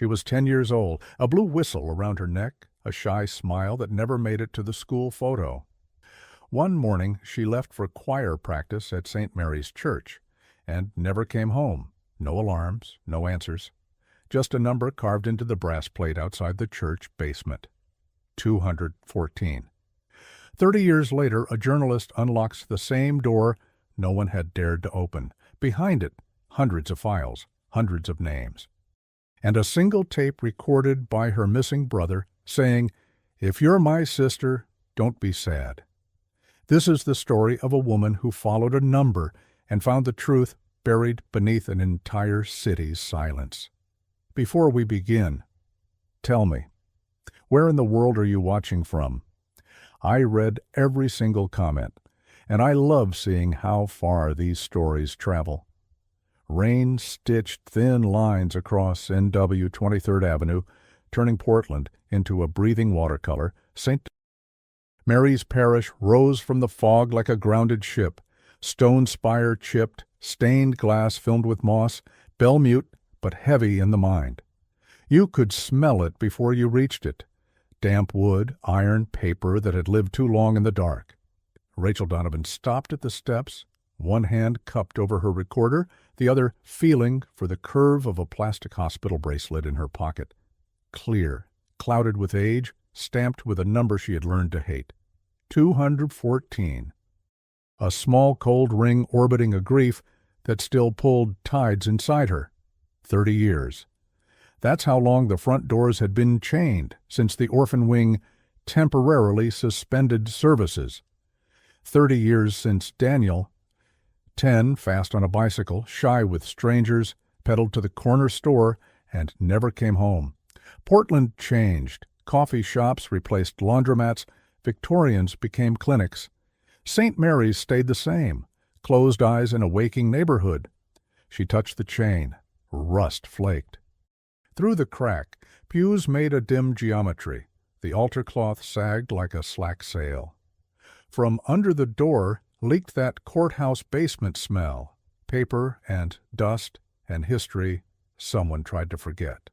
She was 10 years old, a blue whistle around her neck, a shy smile that never made it to the school photo. One morning she left for choir practice at St. Mary's Church and never came home. No alarms, no answers. Just a number carved into the brass plate outside the church basement. 214. 30 years later, a journalist unlocks the same door no one had dared to open. Behind it, hundreds of files, hundreds of names. And a single tape recorded by her missing brother saying, "If you're my sister, don't be sad." This is the story of a woman who followed a number and found the truth buried beneath an entire city's silence. Before we begin, tell me, where in the world are you watching from? I read every single comment, and I love seeing how far these stories travel. Rain stitched thin lines across NW 23rd Avenue, turning Portland into a breathing watercolor. St. Mary's Parish rose from the fog like a grounded ship, stone spire chipped, stained glass filmed with moss, bell mute but heavy in the mind. You could smell it before you reached it. Damp wood, iron, paper that had lived too long in the dark. Rachel Donovan stopped at the steps, one hand cupped over her recorder, the other feeling for the curve of a plastic hospital bracelet in her pocket. Clear, clouded with age, stamped with a number she had learned to hate. 214. A small cold ring orbiting a grief that still pulled tides inside her. 30 years. That's how long the front doors had been chained since the orphan wing temporarily suspended services. 30 years since Daniel, 10, fast on a bicycle, shy with strangers, pedaled to the corner store and never came home. Portland changed. Coffee shops replaced laundromats. Victorians became clinics. St. Mary's stayed the same. Closed eyes in a waking neighborhood. She touched the chain. Rust flaked. Through the crack, pews made a dim geometry. The altar cloth sagged like a slack sail. From under the door leaked that courthouse basement smell. Paper and dust and history someone tried to forget.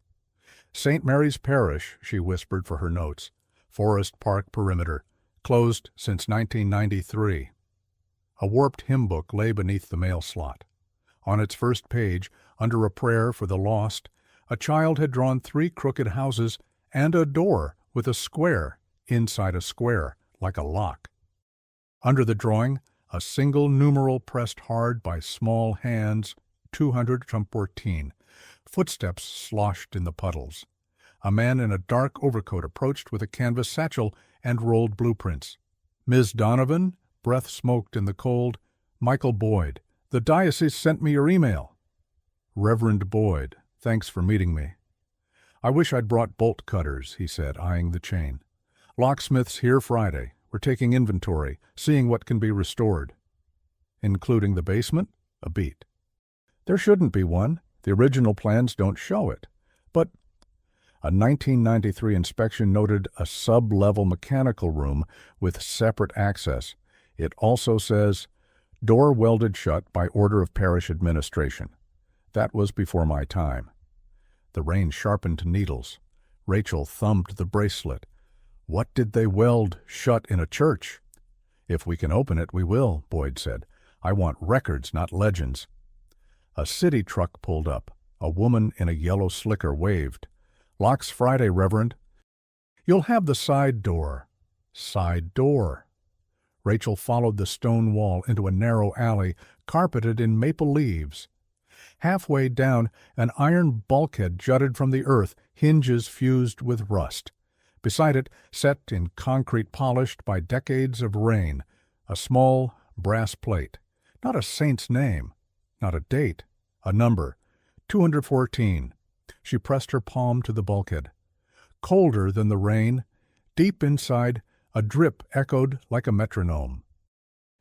St. Mary's Parish, she whispered for her notes. Forest Park perimeter. Closed since 1993. A warped hymn book lay beneath the mail slot. On its first page, under a prayer for the lost, a child had drawn 3 crooked houses and a door with a square inside a square, like a lock. Under the drawing, a single numeral pressed hard by small hands, 214. Footsteps sloshed in the puddles. A man in a dark overcoat approached with a canvas satchel and rolled blueprints. "Ms. Donovan?" Breath smoked in the cold. "Michael Boyd. The diocese sent me your email." "Reverend Boyd, thanks for meeting me." "I wish I'd brought bolt cutters," he said, eyeing the chain. "Locksmith's here Friday. We're taking inventory, seeing what can be restored." "Including the basement?" A beat. "There shouldn't be one. The original plans don't show it. But a 1993 inspection noted a sub-level mechanical room with separate access. It also says, door welded shut by order of parish administration. That was before my time. The rain sharpened to needles. Rachel thumbed the bracelet. What did they weld shut in a church? "If we can open it, we will," Boyd said. "I want records, not legends." A city truck pulled up. A woman in a yellow slicker waved. "Locks Friday, Reverend." "You'll have the side door." Side door. Rachel followed the stone wall into a narrow alley, carpeted in maple leaves. Halfway down, an iron bulkhead jutted from the earth, hinges fused with rust. Beside it, set in concrete polished by decades of rain, a small brass plate. Not a saint's name, not a date, a number. 214. She pressed her palm to the bulkhead. Colder than the rain, deep inside, a drip echoed like a metronome.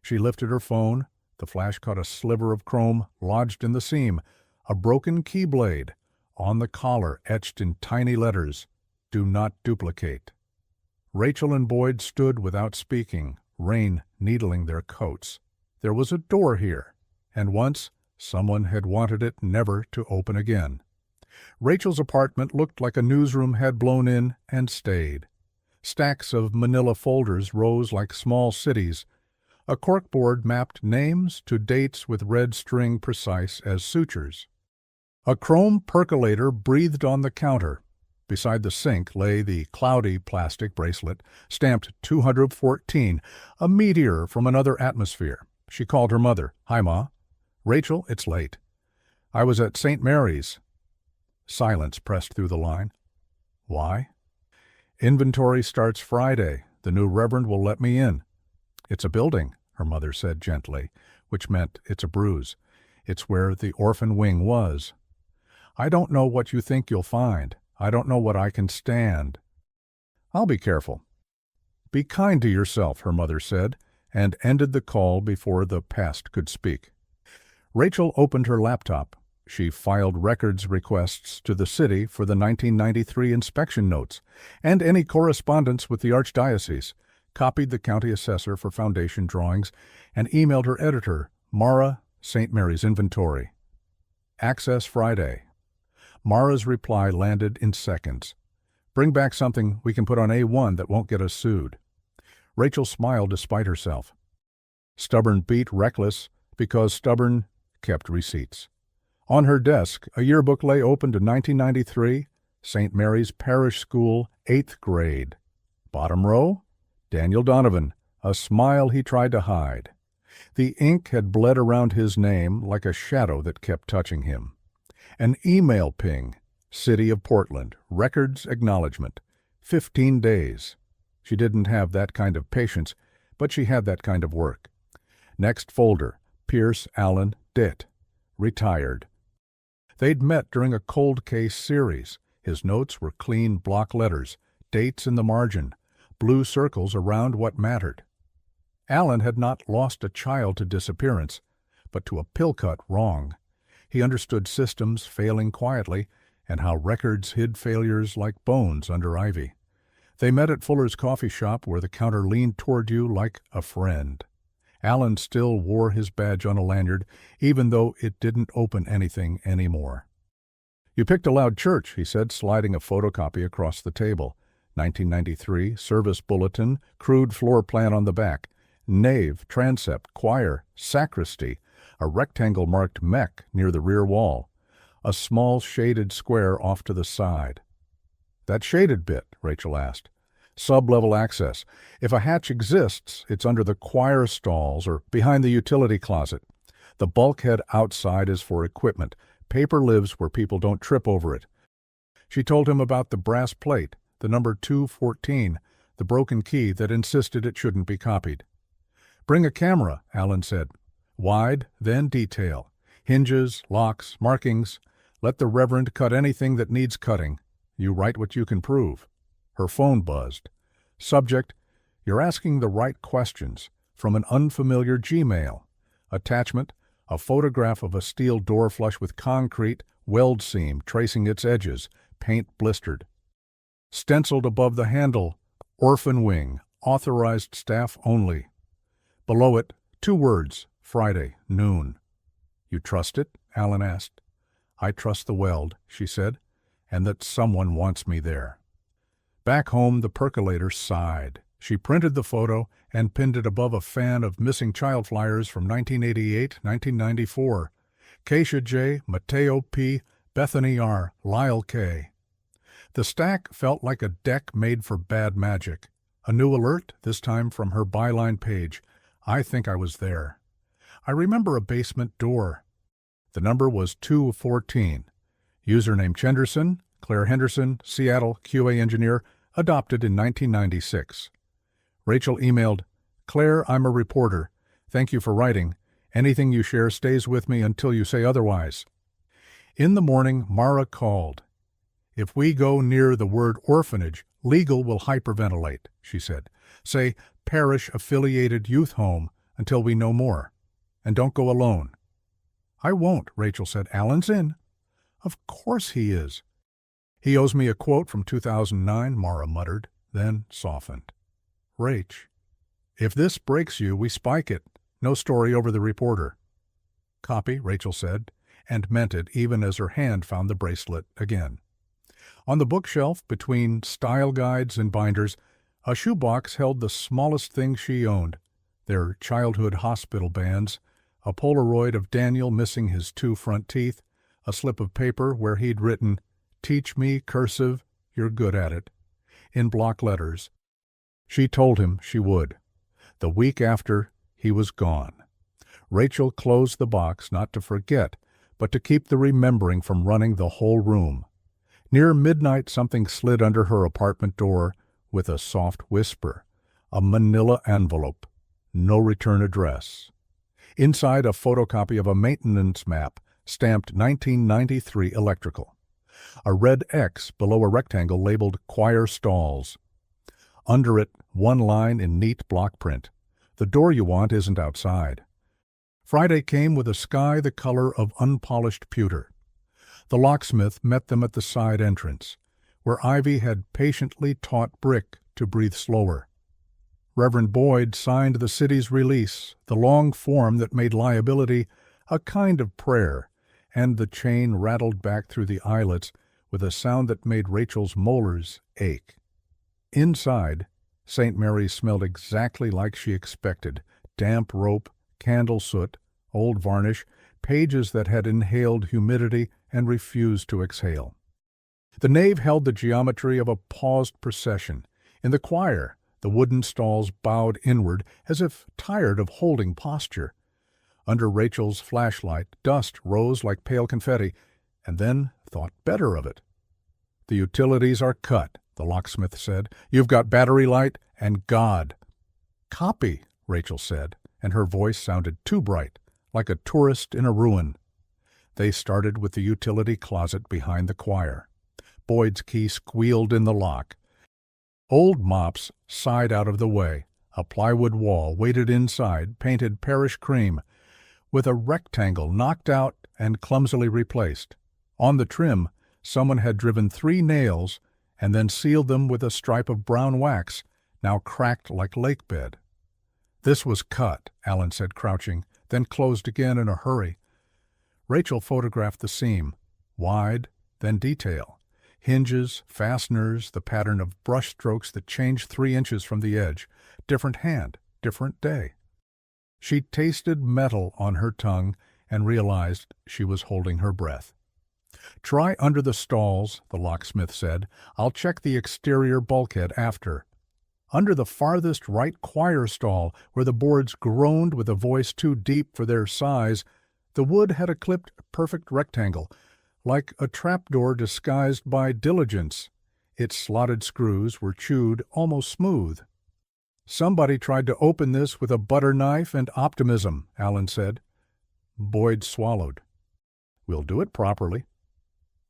She lifted her phone. The flash caught a sliver of chrome lodged in the seam, a broken keyblade. On the collar, etched in tiny letters, "Do not duplicate." Rachel and Boyd stood without speaking, rain needling their coats. There was a door here, and once someone had wanted it never to open again. Rachel's apartment looked like a newsroom had blown in and stayed. Stacks of manila folders rose like small cities. A corkboard mapped names to dates with red string precise as sutures. A chrome percolator breathed on the counter. Beside the sink lay the cloudy plastic bracelet, stamped 214, a meteor from another atmosphere. She called her mother. "Hi, Ma." "Rachel, it's late." "I was at St. Mary's." Silence pressed through the line. "Why?" "Inventory starts Friday. The new reverend will let me in." "It's a building," her mother said gently, which meant it's a bruise. "It's where the orphan wing was." "I don't know what you think you'll find. I don't know what I can stand." "I'll be careful." "Be kind to yourself," her mother said, and ended the call before the past could speak. Rachel opened her laptop. She filed records requests to the city for the 1993 inspection notes and any correspondence with the archdiocese, copied the county assessor for foundation drawings, and emailed her editor, Mara, St. Mary's Inventory. "Access Friday." Mara's reply landed in seconds. "Bring back something we can put on A1 that won't get us sued." Rachel smiled despite herself. Stubborn beat reckless because stubborn kept receipts. On her desk, a yearbook lay open to 1993, St. Mary's Parish School, 8th grade. Bottom row, Daniel Donovan, a smile he tried to hide. The ink had bled around his name like a shadow that kept touching him. An email ping, City of Portland, records acknowledgement, 15 days. She didn't have that kind of patience, but she had that kind of work. Next folder, Pierce Allen Ditt, retired. They'd met during a cold case series. His notes were clean block letters, dates in the margin, blue circles around what mattered. Allen had not lost a child to disappearance, but to a pill-cut wrong. He understood systems failing quietly and how records hid failures like bones under ivy. They met at Fuller's coffee shop where the counter leaned toward you like a friend. Allen still wore his badge on a lanyard, even though it didn't open anything anymore. "You picked a loud church," he said, sliding a photocopy across the table. 1993, service bulletin, crude floor plan on the back. Nave, transept, choir, sacristy, a rectangle marked mech near the rear wall, a small shaded square off to the side. "That shaded bit?" Rachel asked. "Sub-level access. If a hatch exists, it's under the choir stalls or behind the utility closet. The bulkhead outside is for equipment. Paper lives where people don't trip over it." She told him about the brass plate, the number 214, the broken key that insisted it shouldn't be copied. "Bring a camera," Allen said. "Wide, then detail. Hinges, locks, markings. Let the Reverend cut anything that needs cutting. You write what you can prove." Her phone buzzed. Subject: "You're asking the right questions," from an unfamiliar Gmail. Attachment: a photograph of a steel door flush with concrete, weld seam tracing its edges, paint blistered. Stenciled above the handle, "Orphan Wing, authorized staff only." Below it, 2 words, "Friday, noon." "You trust it?" Allen asked. "I trust the weld," she said, "and that someone wants me there." Back home, the percolator sighed. She printed the photo and pinned it above a fan of missing child flyers from 1988, 1994. Keisha J., Mateo P., Bethany R., Lyle K. The stack felt like a deck made for bad magic. A new alert, this time from her byline page. "I think I was there." "I remember a basement door." The number was 214. Username Chenderson, Claire Henderson, Seattle, QA engineer, adopted in 1996. Rachel emailed, "Claire, I'm a reporter. Thank you for writing. Anything you share stays with me until you say otherwise." In the morning, Mara called. "If we go near the word orphanage, legal will hyperventilate," she said. "Say parish-affiliated youth home until we know more. And don't go alone." "I won't," Rachel said. "Allen's in." "Of course he is." "He owes me a quote from 2009, Mara muttered, then softened. "Rach, if this breaks you, we spike it. No story over the reporter." "Copy," Rachel said, and meant it even as her hand found the bracelet again. On the bookshelf, between style guides and binders, a shoebox held the smallest things she owned, their childhood hospital bands, a Polaroid of Daniel missing his 2 front teeth, a slip of paper where he'd written, "Teach me cursive, you're good at it," in block letters. She told him she would. The week after, he was gone. Rachel closed the box not to forget, but to keep the remembering from running the whole room. Near midnight something slid under her apartment door with a soft whisper. A manila envelope. No return address. Inside, a photocopy of a maintenance map, stamped 1993 electrical. A red X below a rectangle labeled choir stalls. Under it, one line in neat block print. The door you want isn't outside. Friday came with a sky the color of unpolished pewter. The locksmith met them at the side entrance, where Ivy had patiently taught Brick to breathe slower. Reverend Boyd signed the city's release, the long form that made liability a kind of prayer, and the chain rattled back through the eyelets with a sound that made Rachel's molars ache. Inside, St. Mary's smelled exactly like she expected: damp rope, candle soot, old varnish, pages that had inhaled humidity and refused to exhale. The nave held the geometry of a paused procession. In the choir, the wooden stalls bowed inward as if tired of holding posture. Under Rachel's flashlight, dust rose like pale confetti, and then thought better of it. "The utilities are cut," the locksmith said. "You've got battery light and God." "Copy," Rachel said, and her voice sounded too bright, like a tourist in a ruin. They started with the utility closet behind the choir. Boyd's key squealed in the lock. Old mops sighed out of the way. A plywood wall waited inside, painted parish cream, with a rectangle knocked out and clumsily replaced. On the trim, someone had driven 3 nails and then sealed them with a stripe of brown wax, now cracked like lake bed. "This was cut," Alan said, crouching, then closed again in a hurry. Rachel photographed the seam, wide, then detail. Hinges, fasteners, the pattern of brush strokes that changed 3 inches from the edge. Different hand, different day. She tasted metal on her tongue and realized she was holding her breath. "Try under the stalls," the locksmith said. "I'll check the exterior bulkhead after." Under the farthest right choir stall, where the boards groaned with a voice too deep for their size, the wood had a clipped, perfect rectangle, like a trapdoor disguised by diligence. Its slotted screws were chewed almost smooth. "Somebody tried to open this with a butter knife and optimism," Alan said. Boyd swallowed. "We'll do it properly."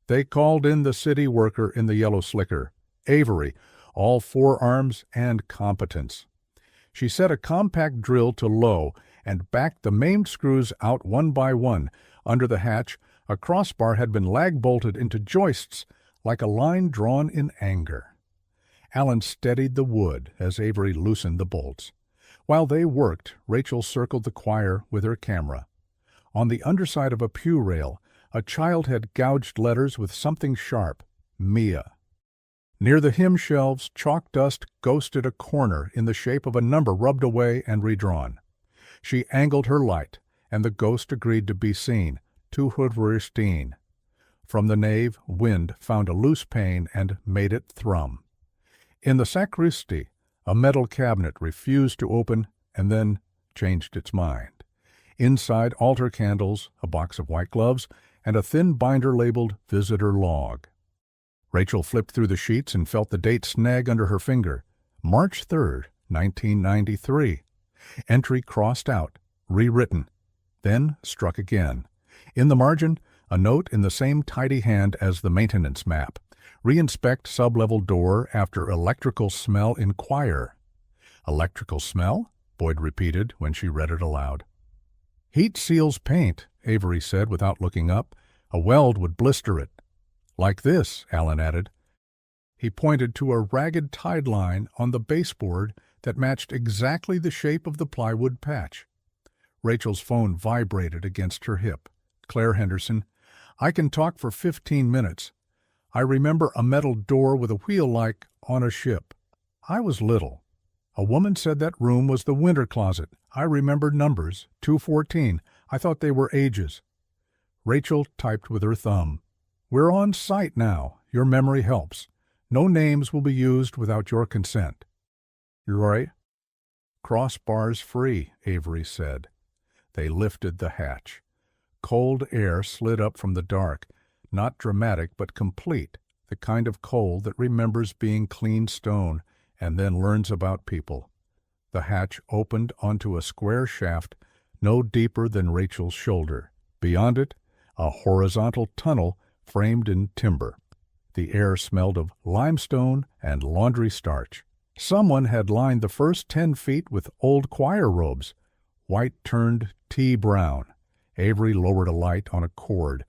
They called in the city worker in the yellow slicker, Avery, all forearms and competence. She set a compact drill to low and backed the maimed screws out one by one. Under the hatch, a crossbar had been lag-bolted into joists like a line drawn in anger. Alan steadied the wood as Avery loosened the bolts. While they worked, Rachel circled the choir with her camera. On the underside of a pew rail, a child had gouged letters with something sharp: Mia. Near the hymn shelves, chalk dust ghosted a corner in the shape of a number rubbed away and redrawn. She angled her light, and the ghost agreed to be seen, 215. From the nave, wind found a loose pane and made it thrum. In the sacristy, a metal cabinet refused to open and then changed its mind. Inside, altar candles, a box of white gloves, and a thin binder labeled Visitor Log. Rachel flipped through the sheets and felt the date snag under her finger. March 3rd, 1993. Entry crossed out, rewritten, then struck again. In the margin, a note in the same tidy hand as the maintenance map. Reinspect sublevel door after electrical smell in choir. "Electrical smell?" Boyd repeated when she read it aloud. "Heat seals paint," Avery said without looking up. "A weld would blister it." "Like this," Alan added. He pointed to a ragged tide line on the baseboard that matched exactly the shape of the plywood patch. Rachel's phone vibrated against her hip. Claire Henderson. "I can talk for 15 minutes. I remember a metal door with a wheel like on a ship. I was little. A woman said that room was the winter closet. I remembered numbers, 214. I thought they were ages." Rachel typed with her thumb. "We're on site now. Your memory helps. No names will be used without your consent." "Roy?" "Crossbars free," Avery said. They lifted the hatch. Cold air slid up from the dark, not dramatic but complete, the kind of cold that remembers being clean stone and then learns about people. The hatch opened onto a square shaft no deeper than Rachel's shoulder. Beyond it, a horizontal tunnel framed in timber. The air smelled of limestone and laundry starch. Someone had lined the first 10 feet with old choir robes. White turned tea brown. Avery lowered a light on a cord.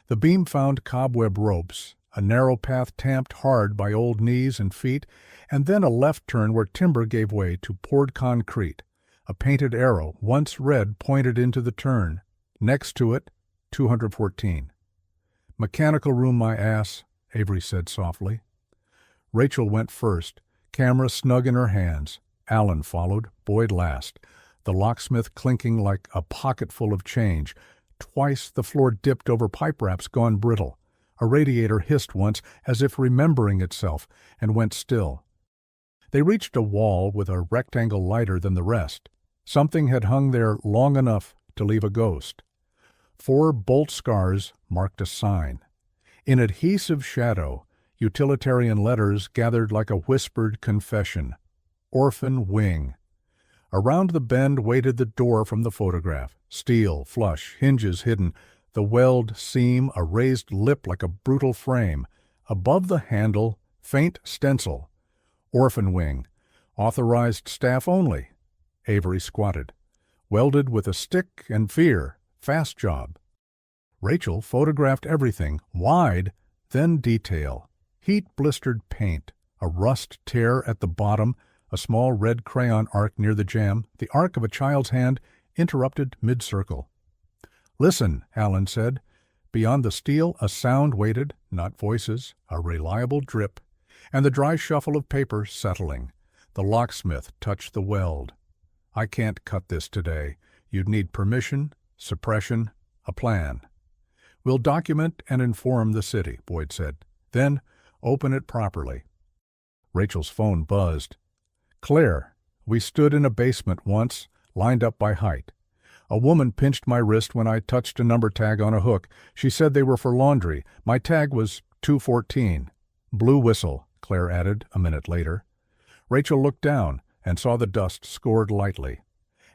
The beam found cobweb ropes, a narrow path tamped hard by old knees and feet, and then a left turn where timber gave way to poured concrete. A painted arrow, once red, pointed into the turn. Next to it, 214. "Mechanical room, my ass," Avery said softly. Rachel went first, camera snug in her hands. Alan followed, Boyd last, the locksmith clinking like a pocketful of change. Twice the floor dipped over pipe wraps gone brittle. A radiator hissed once, as if remembering itself, and went still. They reached a wall with a rectangle lighter than the rest. Something had hung there long enough to leave a ghost. 4 bolt scars marked a sign. In adhesive shadow, utilitarian letters gathered like a whispered confession. "Orphan Wing." Around the bend waited the door from the photograph. Steel, flush, hinges hidden, the weld seam a raised lip like a brutal frame. Above the handle, faint stencil. "Orphan Wing. Authorized staff only." Avery squatted. "Welded with a stick and fear. Fast job." Rachel photographed everything, wide, then detail. Heat-blistered paint, a rust tear at the bottom, a small red crayon arc near the jamb, the arc of a child's hand interrupted mid-circle. "Listen," Alan said. Beyond the steel, a sound waited, not voices, a reliable drip, and the dry shuffle of paper settling. The locksmith touched the weld. "I can't cut this today. You'd need permission, suppression, a plan." "We'll document and inform the city," Boyd said. "Then open it properly." Rachel's phone buzzed. "Claire, we stood in a basement once, lined up by height. A woman pinched my wrist when I touched a number tag on a hook. She said they were for laundry. My tag was 214. Blue whistle," Claire added a minute later. Rachel looked down and saw the dust scored lightly,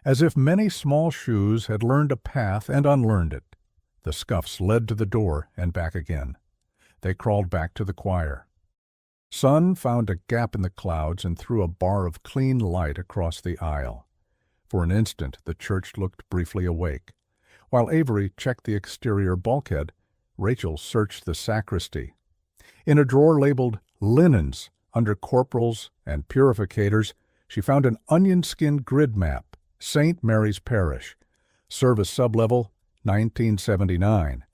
as if many small shoes had learned a path and unlearned it. The scuffs led to the door and back again. They crawled back to the choir. Sun found a gap in the clouds and threw a bar of clean light across the aisle. For an instant the church looked briefly awake. While Avery checked the exterior bulkhead, Rachel searched the sacristy. In a drawer labeled "Linens," under corporals and purificators, she found an onion-skin grid map, St. Mary's Parish. Service sublevel, 1979.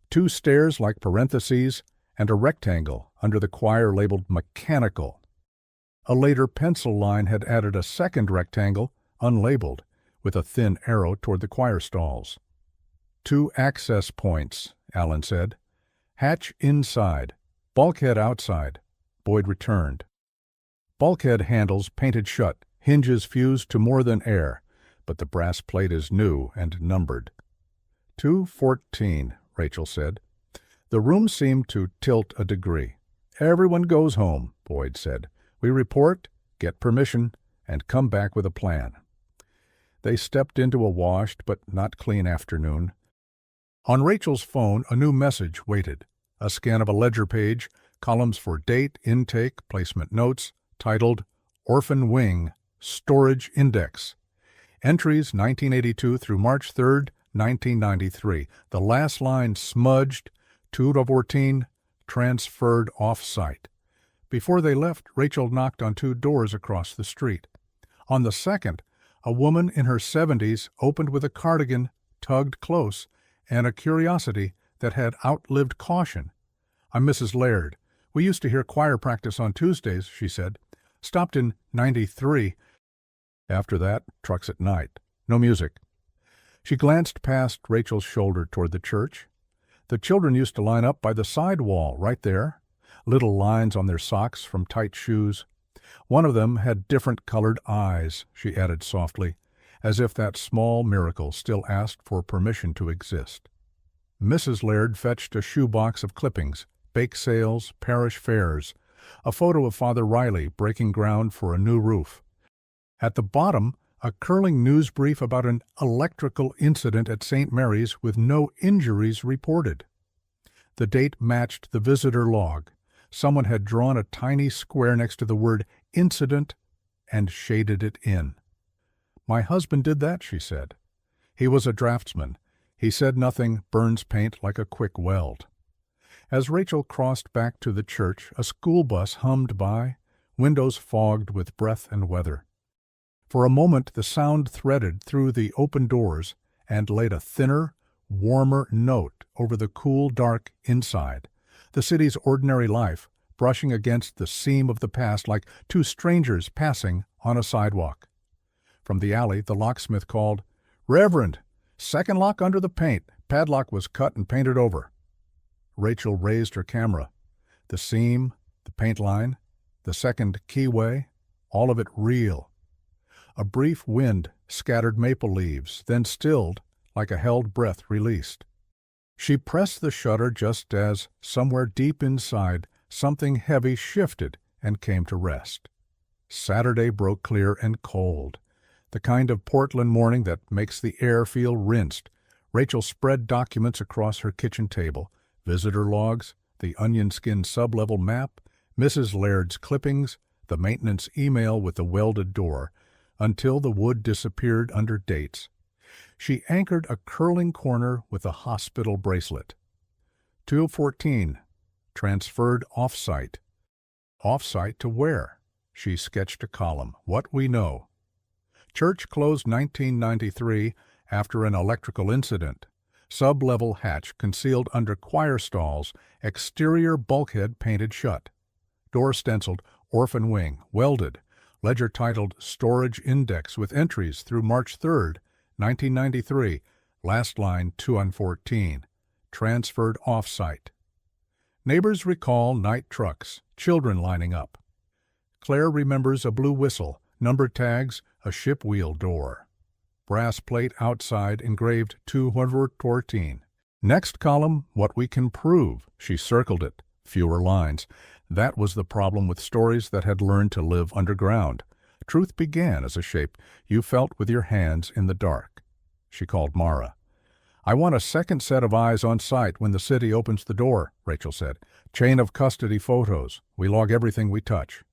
2 stairs like parentheses, and a rectangle under the choir labeled "Mechanical." A later pencil line had added a second rectangle, unlabeled, with a thin arrow toward the choir stalls. 2 access points, Alan said. "Hatch inside, bulkhead outside." Boyd returned. Bulkhead handles painted shut, hinges fused to more than air, but the brass plate is new and numbered. 214, Rachel said. The room seemed to tilt a degree. "Everyone goes home," Boyd said. "We report, get permission, and come back with a plan." They stepped into a washed but not clean afternoon. On Rachel's phone, a new message waited. A scan of a ledger page, columns for date, intake, placement notes, titled "Orphan Wing, Storage Index." Entries 1982 through March 3, 1993. The last line smudged, 214, transferred off-site. Before they left, Rachel knocked on 2 doors across the street. On the second, a woman in her 70s opened with a cardigan tugged close and a curiosity that had outlived caution. "I'm Mrs. Laird. We used to hear choir practice on Tuesdays," she said. "Stopped in '93. After that, trucks at night. No music." She glanced past Rachel's shoulder toward the church. "The children used to line up by the side wall, right there. Little lines on their socks from tight shoes. One of them had different colored eyes," she added softly, as if that small miracle still asked for permission to exist. Mrs. Laird fetched a shoebox of clippings, bake sales, parish fairs, a photo of Father Riley breaking ground for a new roof. At the bottom, a curling news brief about an electrical incident at St. Mary's with no injuries reported. The date matched the visitor log. Someone had drawn a tiny square next to the word incident and shaded it in. "My husband did that," she said. "He was a draftsman. He said nothing burns paint like a quick weld." As Rachel crossed back to the church, a school bus hummed by, windows fogged with breath and weather. For a moment the sound threaded through the open doors and laid a thinner, warmer note over the cool, dark inside, the city's ordinary life brushing against the seam of the past like two strangers passing on a sidewalk. From the alley, the locksmith called, "Reverend, second lock under the paint. Padlock was cut and painted over." Rachel raised her camera. The seam, the paint line, the second keyway, all of it real. A brief wind scattered maple leaves, then stilled like a held breath released. She pressed the shutter just as, somewhere deep inside, something heavy shifted and came to rest. Saturday broke clear and cold, the kind of Portland morning that makes the air feel rinsed. Rachel spread documents across her kitchen table, visitor logs, the onion skin sublevel map, Mrs. Laird's clippings, the maintenance email with the welded door, until the wood disappeared under dates. She anchored a curling corner with a hospital bracelet. 2:14. Transferred off-site. Off-site to where? She sketched a column. What we know. Church closed 1993 after an electrical incident. Sub-level hatch concealed under choir stalls, exterior bulkhead painted shut. Door stenciled, orphan wing, welded. Ledger titled Storage Index with entries through March 3, 1993. Last line 2:14. Transferred off-site. Neighbors recall night trucks, children lining up. Claire remembers a blue whistle, number tags, a ship wheel door. Brass plate outside engraved 214. Next column, what we can prove. She circled it. Fewer lines. That was the problem with stories that had learned to live underground. Truth began as a shape you felt with your hands in the dark. She called Mara. "I want a second set of eyes on site when the city opens the door," Rachel said. "Chain of custody photos. We log everything we touch."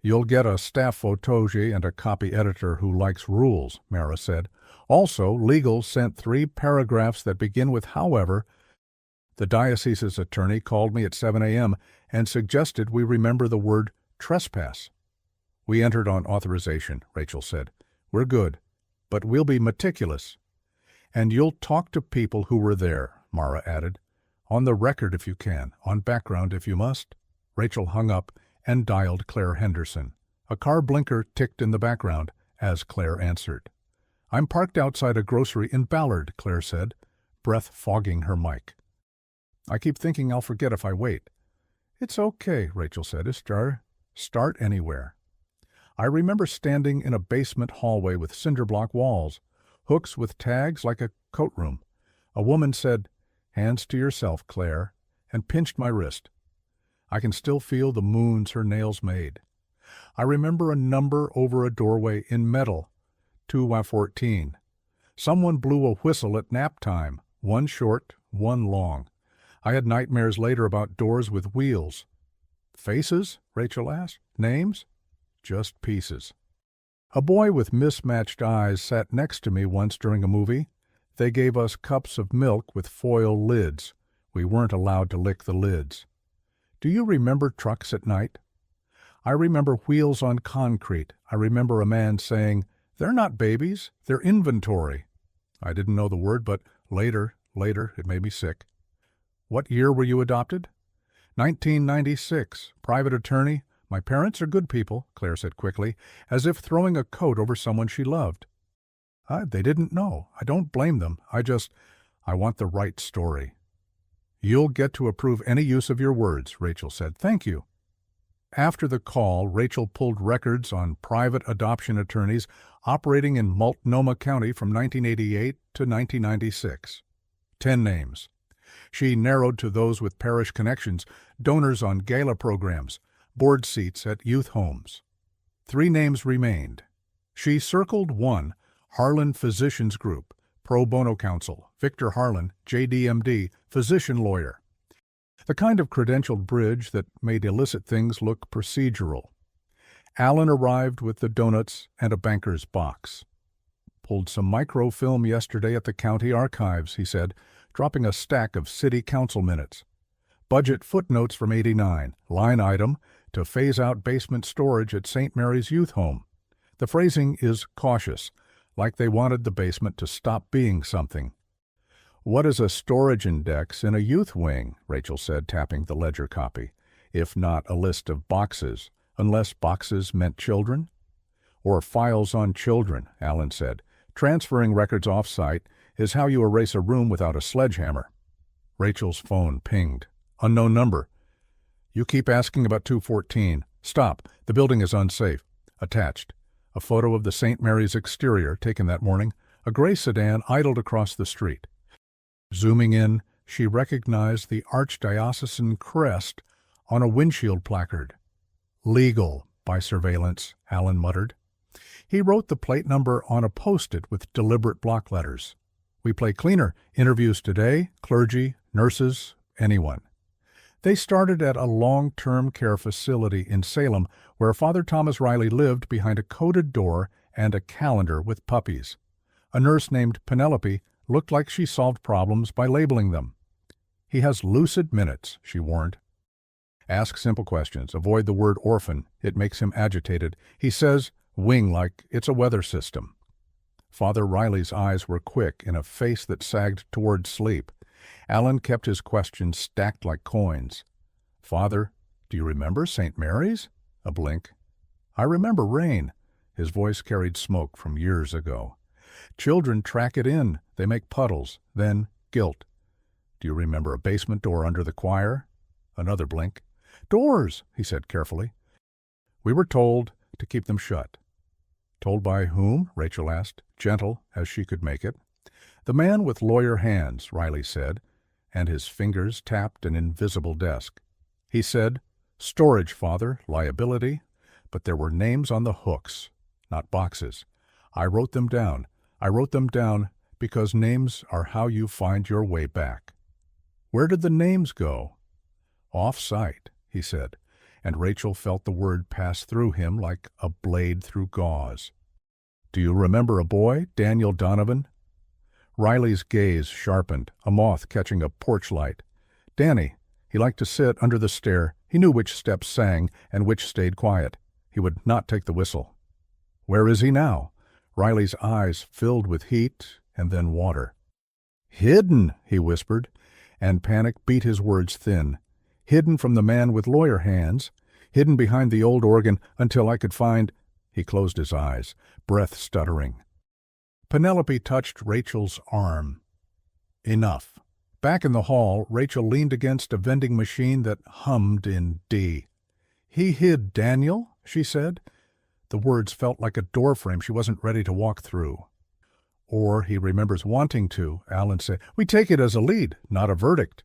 "You'll get a staff photoge and a copy editor who likes rules," Mara said. "Also, legal sent 3 paragraphs that begin with 'however.' The diocese's attorney called me at 7 a.m. and suggested we remember the word trespass." "We entered on authorization," Rachel said. "We're good, but we'll be meticulous." "And you'll talk to people who were there," Mara added. "On the record if you can, on background if you must." Rachel hung up and dialed Claire Henderson. A car blinker ticked in the background as Claire answered. "I'm parked outside a grocery in Ballard," Claire said, breath fogging her mic. "I keep thinking I'll forget if I wait." "It's okay," Rachel said. Start anywhere." I remember standing in a basement hallway with cinder-block walls, hooks with tags like a coat room. A woman said, "Hands to yourself, Claire," and pinched my wrist. I can still feel the moons her nails made. I remember a number over a doorway in metal, 2:14. Someone blew a whistle at nap time, one short, one long. I had nightmares later about doors with wheels. "Faces?" Rachel asked. "Names?" "Just pieces." A boy with mismatched eyes sat next to me once during a movie. They gave us cups of milk with foil lids. We weren't allowed to lick the lids. Do you remember trucks at night? I remember wheels on concrete. I remember a man saying, "They're not babies, they're inventory." I didn't know the word, but later Later, it made me sick. What year were you adopted? 1996. Private attorney. My parents are good people, Claire said quickly, as if throwing a coat over someone she loved. They didn't know. I don't blame them. I want the right story. You'll get to approve any use of your words, Rachel said. Thank you. After the call, Rachel pulled records on private adoption attorneys operating in Multnomah County from 1988 to 1996. 10 names. She narrowed to those with parish connections, donors on gala programs, board seats at youth homes. 3 names remained. She circled one, Harlan Physicians Group, Pro Bono Counsel, Victor Harlan, JD-MD, physician lawyer. The kind of credentialed bridge that made illicit things look procedural. Alan arrived with the donuts and a banker's box. Pulled some microfilm yesterday at the county archives, he said, dropping a stack of city council minutes. Budget footnotes from '89, line item, to phase out basement storage at St. Mary's Youth Home. The phrasing is cautious, like they wanted the basement to stop being something. What is a storage index in a youth wing? Rachel said, tapping the ledger copy. If not a list of boxes, unless boxes meant children? Or files on children, Alan said. Transferring records off-site is how you erase a room without a sledgehammer. Rachel's phone pinged. Unknown number. You keep asking about 214. Stop. The building is unsafe. Attached. A photo of the St. Mary's exterior taken that morning. A gray sedan idled across the street. Zooming in, she recognized the archdiocesan crest on a windshield placard. Legal by surveillance, Alan muttered. He wrote the plate number on a post-it with deliberate block letters. We play cleaner. Interviews today, clergy, nurses, anyone. They started at a long-term care facility in Salem where Father Thomas Riley lived behind a coded door and a calendar with puppies. A nurse named Penelope looked like she solved problems by labeling them. He has lucid minutes, she warned. Ask simple questions. Avoid the word orphan. It makes him agitated. He says wing like it's a weather system. Father Riley's eyes were quick in a face that sagged toward sleep. Alan kept his questions stacked like coins. Father, do you remember St. Mary's? A blink. I remember rain. His voice carried smoke from years ago. Children track it in. They make puddles. Then guilt. Do you remember a basement door under the choir? Another blink. Doors, he said carefully. We were told to keep them shut. Told by whom? Rachel asked, gentle as she could make it. The man with lawyer hands, Riley said, and his fingers tapped an invisible desk. He said, storage, Father, liability, but there were names on the hooks, not boxes. I wrote them down. I wrote them down because names are how you find your way back. Where did the names go? Off-site, he said, and Rachel felt the word pass through him like a blade through gauze. Do you remember a boy, Daniel Donovan? Riley's gaze sharpened, a moth catching a porch light. Danny. He liked to sit under the stair. He knew which steps sang and which stayed quiet. He would not take the whistle. Where is he now? Riley's eyes filled with heat and then water. Hidden, he whispered, and panic beat his words thin. Hidden from the man with lawyer hands, hidden behind the old organ until I could find... He closed his eyes, breath stuttering. Penelope touched Rachel's arm. Enough. Back in the hall, Rachel leaned against a vending machine that hummed in D. He hid Daniel, she said. The words felt like a doorframe she wasn't ready to walk through. Or he remembers wanting to, Alan said. We take it as a lead, not a verdict.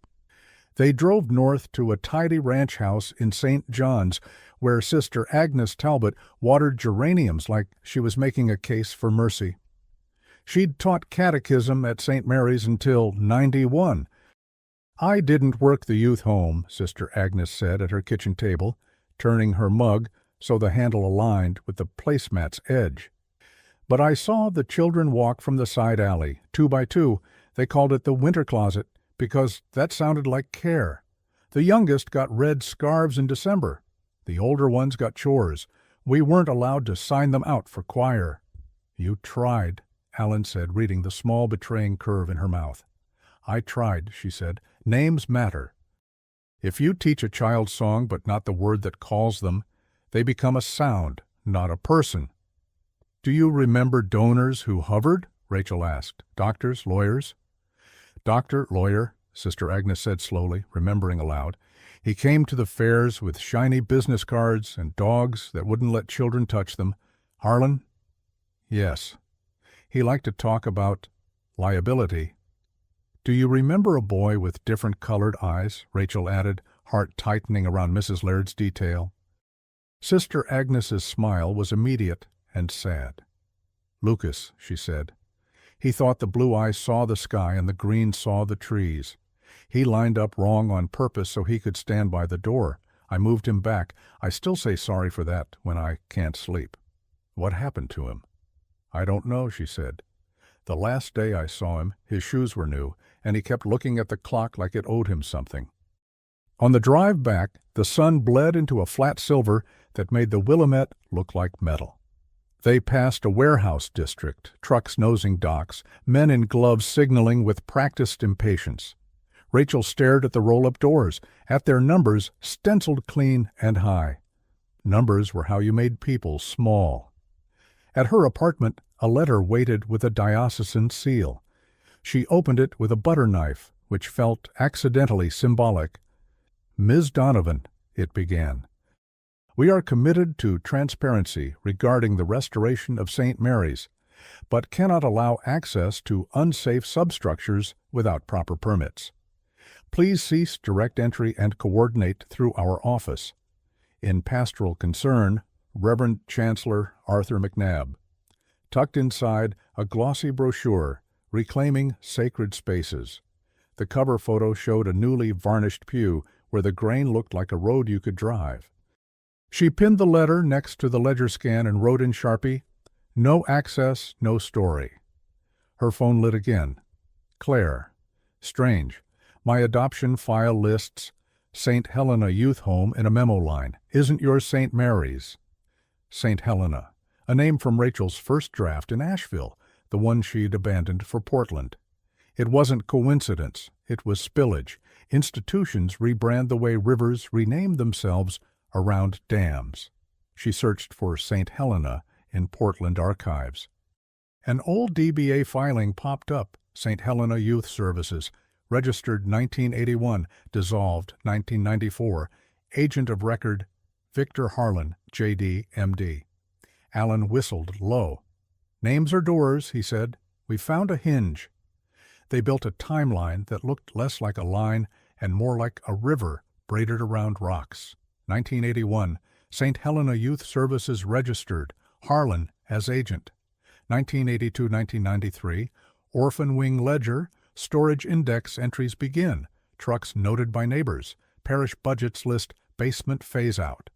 They drove north to a tidy ranch house in St. John's, where Sister Agnes Talbot watered geraniums like she was making a case for mercy. She'd taught catechism at St. Mary's until 91. I didn't work the youth home, Sister Agnes said at her kitchen table, turning her mug so the handle aligned with the placemat's edge. But I saw the children walk from the side alley, 2 by 2. They called it the winter closet, because that sounded like care. The youngest got red scarves in December. The older ones got chores. We weren't allowed to sign them out for choir. You tried, Alan said, reading the small betraying curve in her mouth. "I tried," she said. "Names matter. If you teach a child song but not the word that calls them, they become a sound, not a person." "Do you remember donors who hovered?" Rachel asked. "Doctors, lawyers?" "Doctor, lawyer," Sister Agnes said slowly, remembering aloud. "He came to the fairs with shiny business cards and dogs that wouldn't let children touch them. Harlan?" "Yes." "He liked to talk about liability." "Do you remember a boy with different colored eyes?" Rachel added, heart tightening around Mrs. Laird's detail. Sister Agnes's smile was immediate and sad. "Lucas," she said. "He thought the blue eyes saw the sky and the green saw the trees. He lined up wrong on purpose so he could stand by the door. I moved him back. I still say sorry for that when I can't sleep." "What happened to him?" "I don't know," she said. "The last day I saw him, his shoes were new, and he kept looking at the clock like it owed him something." On the drive back, the sun bled into a flat silver that made the Willamette look like metal. They passed a warehouse district, trucks nosing docks, men in gloves signaling with practiced impatience. Rachel stared at the roll-up doors, at their numbers stenciled clean and high. Numbers were how you made people small. At her apartment, a letter waited with a diocesan seal. She opened it with a butter knife, which felt accidentally symbolic. "Ms. Donovan," it began. "We are committed to transparency regarding the restoration of St. Mary's, but cannot allow access to unsafe substructures without proper permits. Please cease direct entry and coordinate through our office. In pastoral concern, Reverend Chancellor Arthur McNabb." Tucked inside, a glossy brochure, Reclaiming Sacred Spaces. The cover photo showed a newly varnished pew where the grain looked like a road you could drive. She pinned the letter next to the ledger scan and wrote in Sharpie, "No access, no story." Her phone lit again. "Claire. Strange. My adoption file lists St. Helena Youth Home in a memo line. Isn't yours St. Mary's?" St. Helena, a name from Rachel's first draft in Asheville, the one she'd abandoned for Portland. It wasn't coincidence. It was spillage. Institutions rebrand the way rivers rename themselves around dams. She searched for St. Helena in Portland archives. An old DBA filing popped up, St. Helena Youth Services, registered 1981, dissolved 1994, agent of record Victor Harlan, J.D., M.D. Allen whistled low. "Names are doors," he said. "We found a hinge." They built a timeline that looked less like a line and more like a river braided around rocks. 1981, St. Helena Youth Services registered, Harlan as agent. 1982-1993, Orphan Wing Ledger, Storage Index entries begin, trucks noted by neighbors, parish budgets list basement phase-out.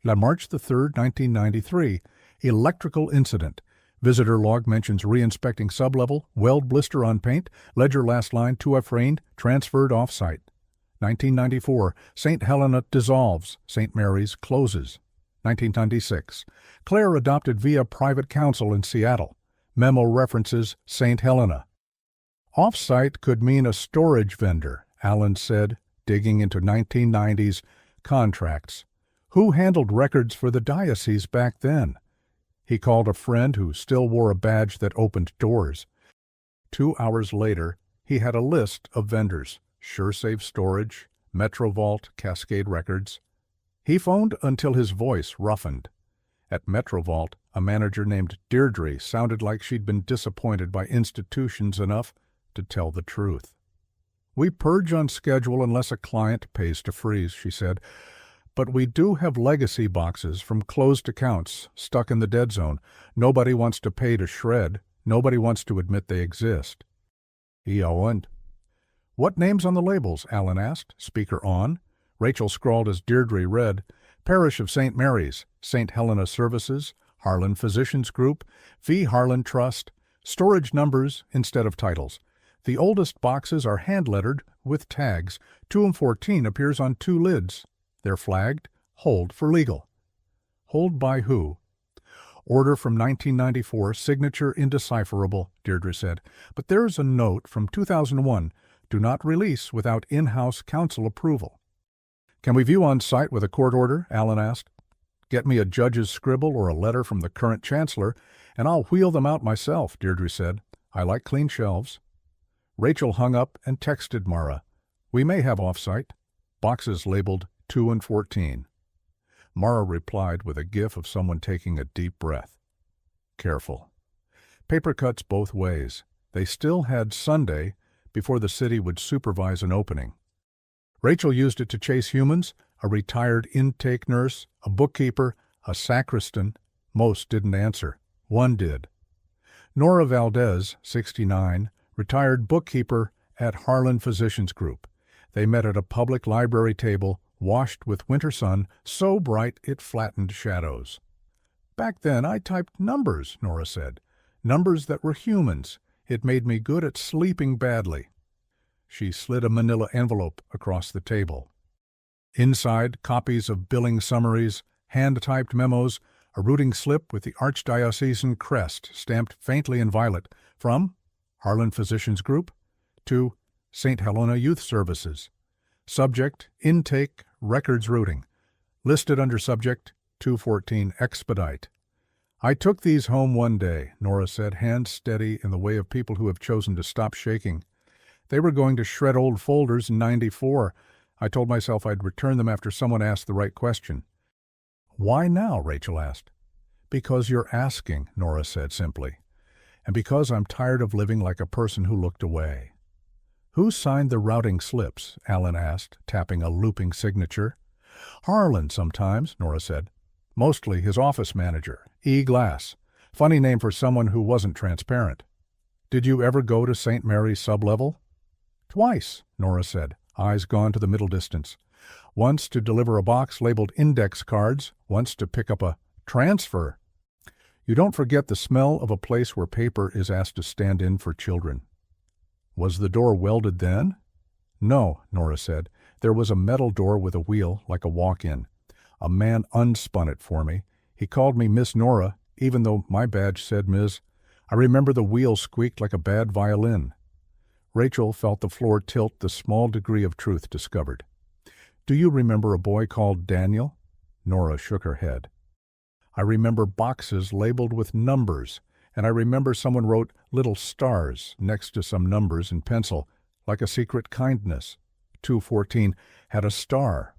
March 3, 1993, electrical incident. Visitor log mentions re-inspecting sublevel, weld blister on paint, ledger last line 2F rained, transferred off-site. 1994, St. Helena dissolves, St. Mary's closes. 1996, Claire adopted via private counsel in Seattle. Memo references St. Helena. Off-site could mean a storage vendor, Allen said, digging into 1990s contracts. Who handled records for the diocese back then? He called a friend who still wore a badge that opened doors. 2 hours later, he had a list of vendors: SureSafe Storage, MetroVault, Cascade Records. He phoned until his voice roughened. At MetroVault, a manager named Deirdre sounded like she'd been disappointed by institutions enough to tell the truth. "We purge on schedule unless a client pays to freeze," she said. "But we do have legacy boxes from closed accounts stuck in the dead zone. Nobody wants to pay to shred. Nobody wants to admit they exist." "Owen." "What name's on the labels?" Allen asked, speaker on. Rachel scrawled as Deirdre read, "Parish of St. Mary's, St. Helena Services, Harlan Physicians Group, V. Harlan Trust, storage numbers instead of titles. The oldest boxes are hand-lettered with tags. 2M14 appears on 2 lids. They're flagged, hold for legal." "Hold by who?" "Order from 1994, signature indecipherable," Deirdre said. "But there's a note from 2001. Do not release without in-house counsel approval. Can we view on site with a court order? Alan asked. Get me a judge's scribble or a letter from the current chancellor, and I'll wheel them out myself, Deirdre said. I like clean shelves. Rachel hung up and texted Mara. We may have off-site. Boxes labeled 2 and 14. Mara replied with a gif of someone taking a deep breath. Careful. Paper cuts both ways. They still had Sunday before the city would supervise an opening. Rachel used it to chase humans, a retired intake nurse, a bookkeeper, a sacristan. Most didn't answer. One did. Nora Valdez, 69, retired bookkeeper at Harlan Physicians Group. They met at a public library table, washed with winter sun, so bright it flattened shadows. Back then I typed numbers, Nora said. Numbers that were humans. It made me good at sleeping badly. She slid a manila envelope across the table. Inside, copies of billing summaries, hand-typed memos, a routing slip with the archdiocesan crest stamped faintly in violet from Harlan Physicians Group to St. Helena Youth Services. Subject, intake, records routing. Listed under subject, 214 expedite. I took these home one day, Nora said, hands steady in the way of people who have chosen to stop shaking. They were going to shred old folders in '94. I told myself I'd return them after someone asked the right question. Why now? Rachel asked. Because you're asking, Nora said simply. And because I'm tired of living like a person who looked away. Who signed the routing slips? Alan asked, tapping a looping signature. Harlan sometimes, Nora said. Mostly his office manager, E. Glass. Funny name for someone who wasn't transparent. Did you ever go to St. Mary's sublevel? Twice, Nora said, eyes gone to the middle distance. Once to deliver a box labeled index cards, once to pick up a transfer. You don't forget the smell of a place where paper is asked to stand in for children. Was the door welded then? No, Nora said. There was a metal door with a wheel, like a walk-in. A man unspun it for me. He called me Miss Nora, even though my badge said Ms. I remember the wheel squeaked like a bad violin. Rachel felt the floor tilt the small degree of truth discovered. Do you remember a boy called Daniel? Nora shook her head. I remember boxes labeled with numbers, and I remember someone wrote little stars next to some numbers in pencil, like a secret kindness. 214 had a star.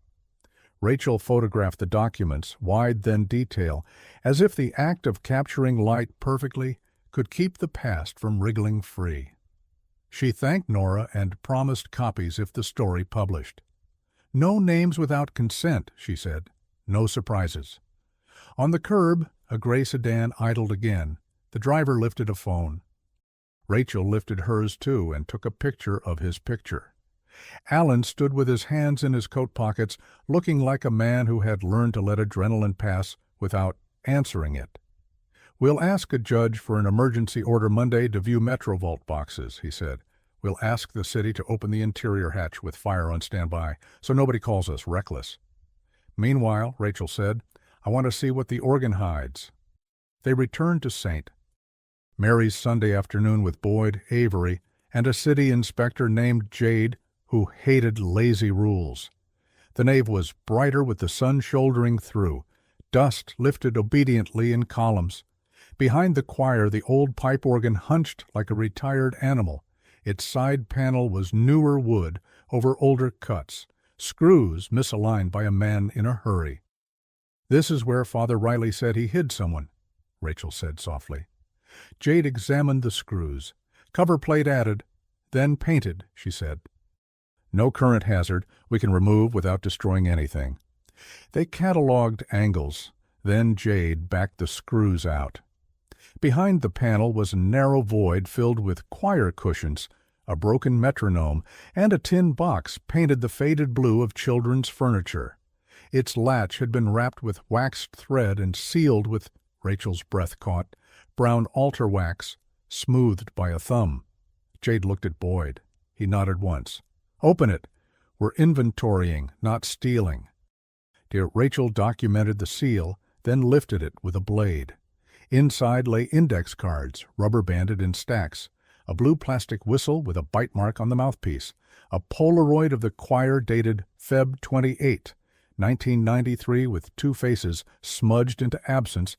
Rachel photographed the documents, wide then detail, as if the act of capturing light perfectly could keep the past from wriggling free. She thanked Nora and promised copies if the story published. No names without consent, she said. No surprises. On the curb, a gray sedan idled again. The driver lifted a phone. Rachel lifted hers too and took a picture of his picture. Alan stood with his hands in his coat pockets, looking like a man who had learned to let adrenaline pass without answering it. We'll ask a judge for an emergency order Monday to view Metrovault boxes, he said. We'll ask the city to open the interior hatch with fire on standby, so nobody calls us reckless. Meanwhile, Rachel said, I want to see what the organ hides. They returned to St. Mary's Sunday afternoon with Boyd, Avery, and a city inspector named Jade, who hated lazy rules. The nave was brighter with the sun shouldering through. Dust lifted obediently in columns. Behind the choir, the old pipe organ hunched like a retired animal. Its side panel was newer wood over older cuts, screws misaligned by a man in a hurry. This is where Father Riley said he hid someone, Rachel said softly. Jade examined the screws. Cover plate added, then painted, she said. No current hazard. We can remove without destroying anything. They catalogued angles. Then Jade backed the screws out. Behind the panel was a narrow void filled with choir cushions, a broken metronome, and a tin box painted the faded blue of children's furniture. Its latch had been wrapped with waxed thread and sealed with, Rachel's breath caught, brown altar wax, smoothed by a thumb. Jade looked at Boyd. He nodded once. Open it. We're inventorying, not stealing. Dear Rachel documented the seal, then lifted it with a blade. Inside lay index cards, rubber-banded in stacks. a blue plastic whistle with a bite mark on the mouthpiece, a Polaroid of the choir dated Feb 28, 1993 with two faces smudged into absence,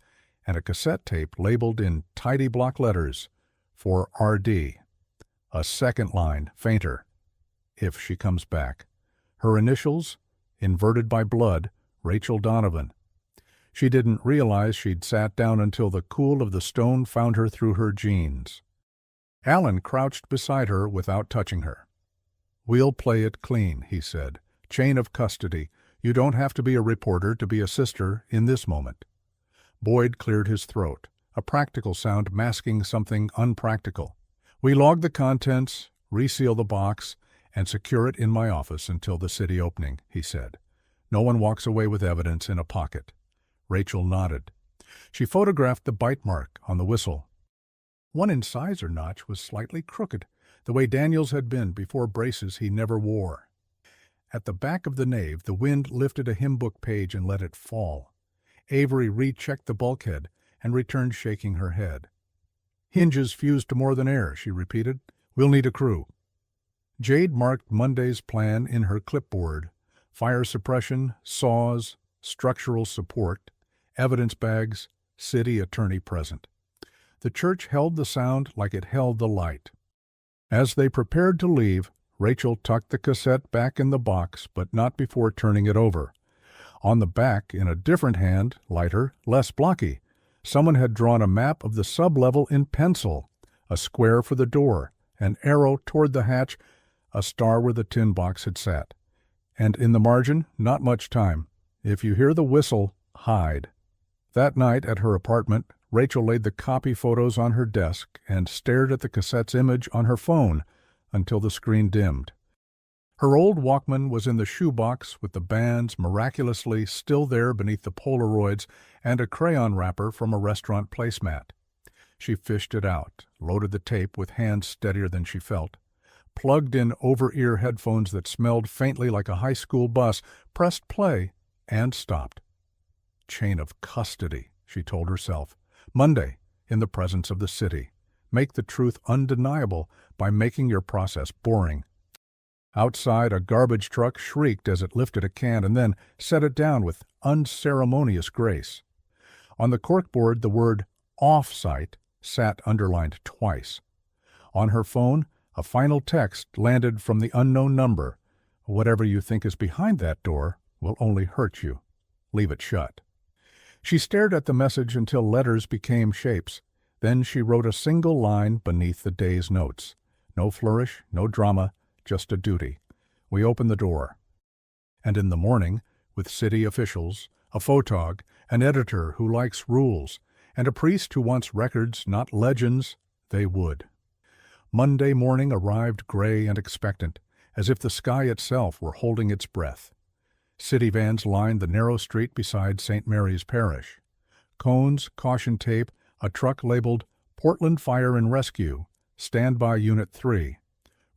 and a cassette tape labeled in tidy block letters for RD. A second line, fainter, if she comes back. Her initials, inverted by blood, Rachel Donovan. She didn't realize she'd sat down until the cool of the stone found her through her jeans. Alan crouched beside her without touching her. "We'll play it clean," he said. "Chain of custody. You don't have to be a reporter to be a sister in this moment." Boyd cleared his throat, a practical sound masking something unpractical. "We log the contents, reseal the box, and secure it in my office until the city opening," he said. "No one walks away with evidence in a pocket." Rachel nodded. She photographed the bite mark on the whistle. One incisor notch was slightly crooked, the way Daniel's had been before braces he never wore. At the back of the nave, the wind lifted a hymn book page and let it fall. Avery rechecked the bulkhead and returned shaking her head. "Hinges fused to more than air," she repeated. "We'll need a crew." Jade marked Monday's plan in her clipboard: fire suppression, saws, structural support, evidence bags, city attorney present. The church held the sound like it held the light. As they prepared to leave, Rachel tucked the cassette back in the box, but not before turning it over. On the back, in a different hand, lighter, less blocky, someone had drawn a map of the sub-level in pencil, a square for the door, an arrow toward the hatch, a star where the tin box had sat. And in the margin, not much time. If you hear the whistle, hide. That night at her apartment, Rachel laid the copy photos on her desk and stared at the cassette's image on her phone until the screen dimmed. Her old Walkman was in the shoebox with the bands miraculously still there beneath the Polaroids and a crayon wrapper from a restaurant placemat. She fished it out, loaded the tape with hands steadier than she felt, plugged in over-ear headphones that smelled faintly like a high school bus, pressed play, and stopped. Chain of custody, she told herself. Monday, in the presence of the city. Make the truth undeniable by making your process boring. Outside, a garbage truck shrieked as it lifted a can and then set it down with unceremonious grace. On the corkboard, the word "off-site" sat underlined twice. On her phone, a final text landed from the unknown number. "Whatever you think is behind that door will only hurt you. Leave it shut." She stared at the message until letters became shapes. Then she wrote a single line beneath the day's notes. No flourish, no drama, just a duty. We opened the door. And in the morning, with city officials, a photog, an editor who likes rules, and a priest who wants records, not legends, they would. Monday morning arrived gray and expectant, as if the sky itself were holding its breath. City vans lined the narrow street beside St. Mary's Parish. Cones, caution tape, a truck labeled Portland Fire and Rescue, Standby Unit 3.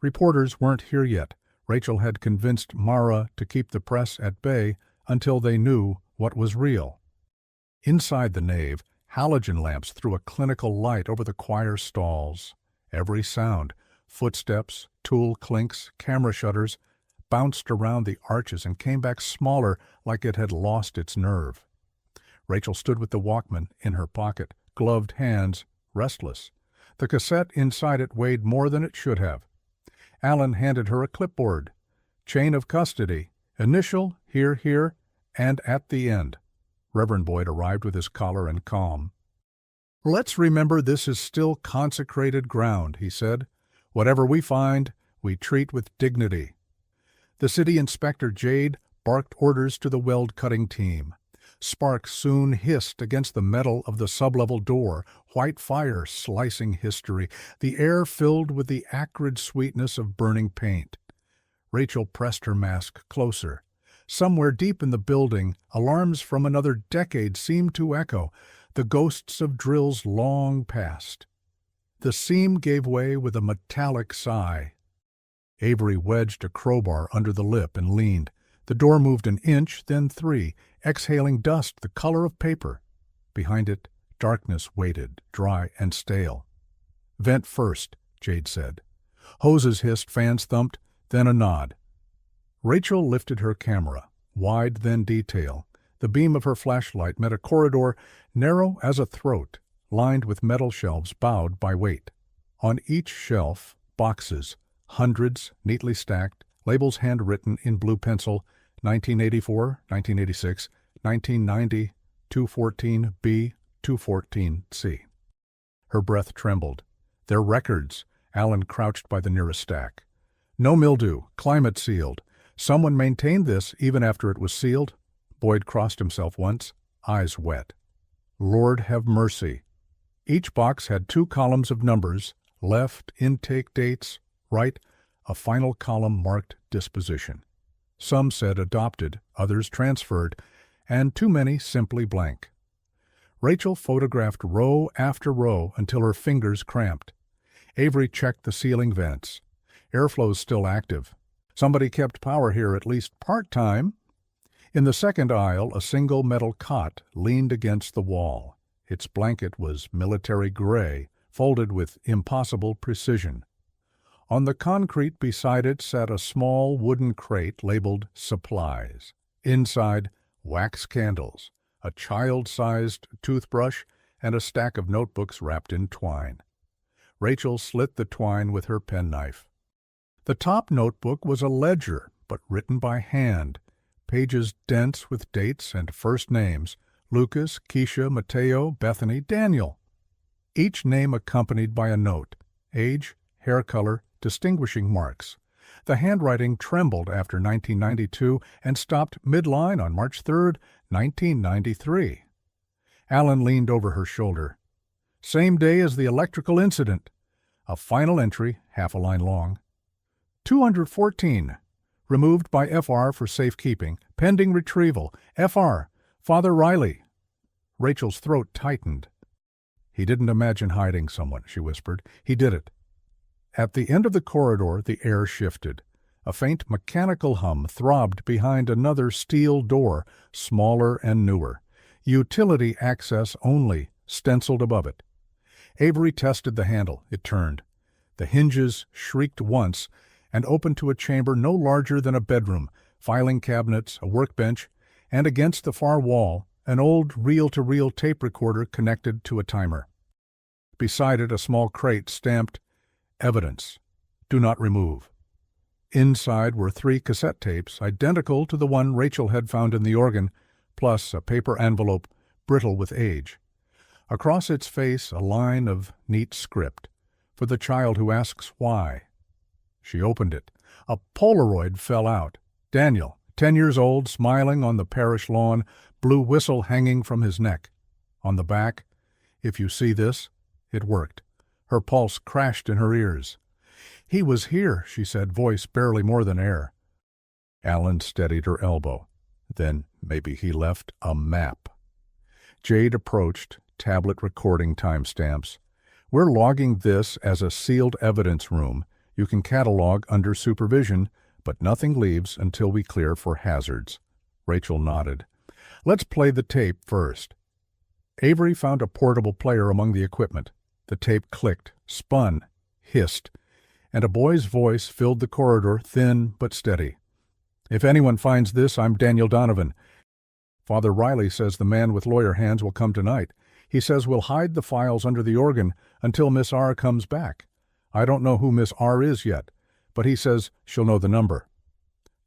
Reporters weren't here yet. Rachel had convinced Mara to keep the press at bay until they knew what was real. Inside the nave, halogen lamps threw a clinical light over the choir stalls. Every sound, footsteps, tool clinks, camera shutters, bounced around the arches and came back smaller like it had lost its nerve. Rachel stood with the Walkman in her pocket, gloved hands, restless. The cassette inside it weighed more than it should have. Alan handed her a clipboard. Chain of custody. Initial, here, and at the end. Reverend Boyd arrived with his collar and calm. "Let's remember this is still consecrated ground," he said. "Whatever we find, we treat with dignity." The city inspector, Jade, barked orders to the weld-cutting team. Sparks soon hissed against the metal of the sublevel door, white fire slicing history, the air filled with the acrid sweetness of burning paint. Rachel pressed her mask closer. Somewhere deep in the building, alarms from another decade seemed to echo, the ghosts of drills long past. The seam gave way with a metallic sigh. Avery wedged a crowbar under the lip and leaned. The door moved an inch, then 3, exhaling dust the color of paper. Behind it, darkness waited, dry and stale. "Vent first. Jade said. Hoses hissed, fans thumped, then a nod. Rachel lifted her camera, wide then detail. The beam of her flashlight met a corridor narrow as a throat, lined with metal shelves bowed by weight. On each shelf, boxes, hundreds neatly stacked, labels handwritten in blue pencil, 1984, 1986, 1990, 214B, 214C. Her breath trembled. Their records. Alan crouched by the nearest stack. No mildew, climate sealed. Someone maintained this even after it was sealed. Boyd crossed himself once, eyes wet. Lord have mercy. Each box had 2 columns of numbers, left, intake dates, right, a final column marked disposition. Some said adopted, others transferred, and too many simply blank. Rachel photographed row after row until her fingers cramped. Avery checked the ceiling vents. Airflow's still active. Somebody kept power here at least part-time. In the second aisle, a single metal cot leaned against the wall. Its blanket was military gray, folded with impossible precision. On the concrete beside it sat a small wooden crate labeled supplies. Inside, wax candles, a child-sized toothbrush, and a stack of notebooks wrapped in twine. Rachel slit the twine with her penknife. The top notebook was a ledger, but written by hand, pages dense with dates and first names: Lucas, Keisha, Mateo, Bethany, Daniel. Each name accompanied by a note, age, hair color, distinguishing marks. The handwriting trembled after 1992 and stopped mid-line on March 3, 1993. Alan leaned over her shoulder. Same day as the electrical incident. A final entry, half a line long. 214. Removed by FR for safekeeping. Pending retrieval. FR. Father Riley. Rachel's throat tightened. He didn't imagine hiding someone, she whispered. He did it. At the end of the corridor, the air shifted. A faint mechanical hum throbbed behind another steel door, smaller and newer. Utility access only, stenciled above it. Avery tested the handle. It turned. The hinges shrieked once and opened to a chamber no larger than a bedroom, filing cabinets, a workbench, and against the far wall, an old reel-to-reel tape recorder connected to a timer. Beside it, a small crate stamped, Evidence. Do not remove. Inside were 3 cassette tapes, identical to the one Rachel had found in the organ, plus a paper envelope, brittle with age. Across its face, a line of neat script, for the child who asks why. She opened it. A Polaroid fell out. Daniel, 10 years old, smiling on the parish lawn, blue whistle hanging from his neck. On the back, if you see this, it worked. Her pulse crashed in her ears. He was here, she said, voice barely more than air. Alan steadied her elbow. Then maybe he left a map. Jade approached, tablet recording timestamps. We're logging this as a sealed evidence room. You can catalog under supervision, but nothing leaves until we clear for hazards. Rachel nodded. Let's play the tape first. Avery found a portable player among the equipment. The tape clicked, spun, hissed, and a boy's voice filled the corridor, thin but steady. If anyone finds this, I'm Daniel Donovan. Father Riley says the man with lawyer hands will come tonight. He says we'll hide the files under the organ until Miss R comes back. I don't know who Miss R is yet, but he says she'll know the number.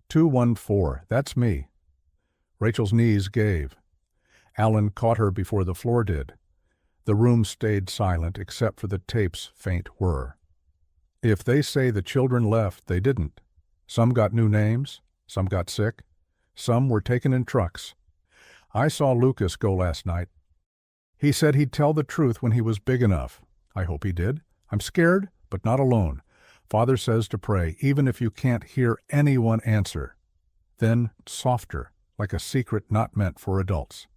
214, that's me. Rachel's knees gave. Alan caught her before the floor did. The room stayed silent except for the tape's faint whir. If they say the children left, they didn't. Some got new names, some got sick, some were taken in trucks. I saw Lucas go last night. He said he'd tell the truth when he was big enough. I hope he did. I'm scared, but not alone. Father says to pray, even if you can't hear anyone answer. Then softer, like a secret not meant for adults.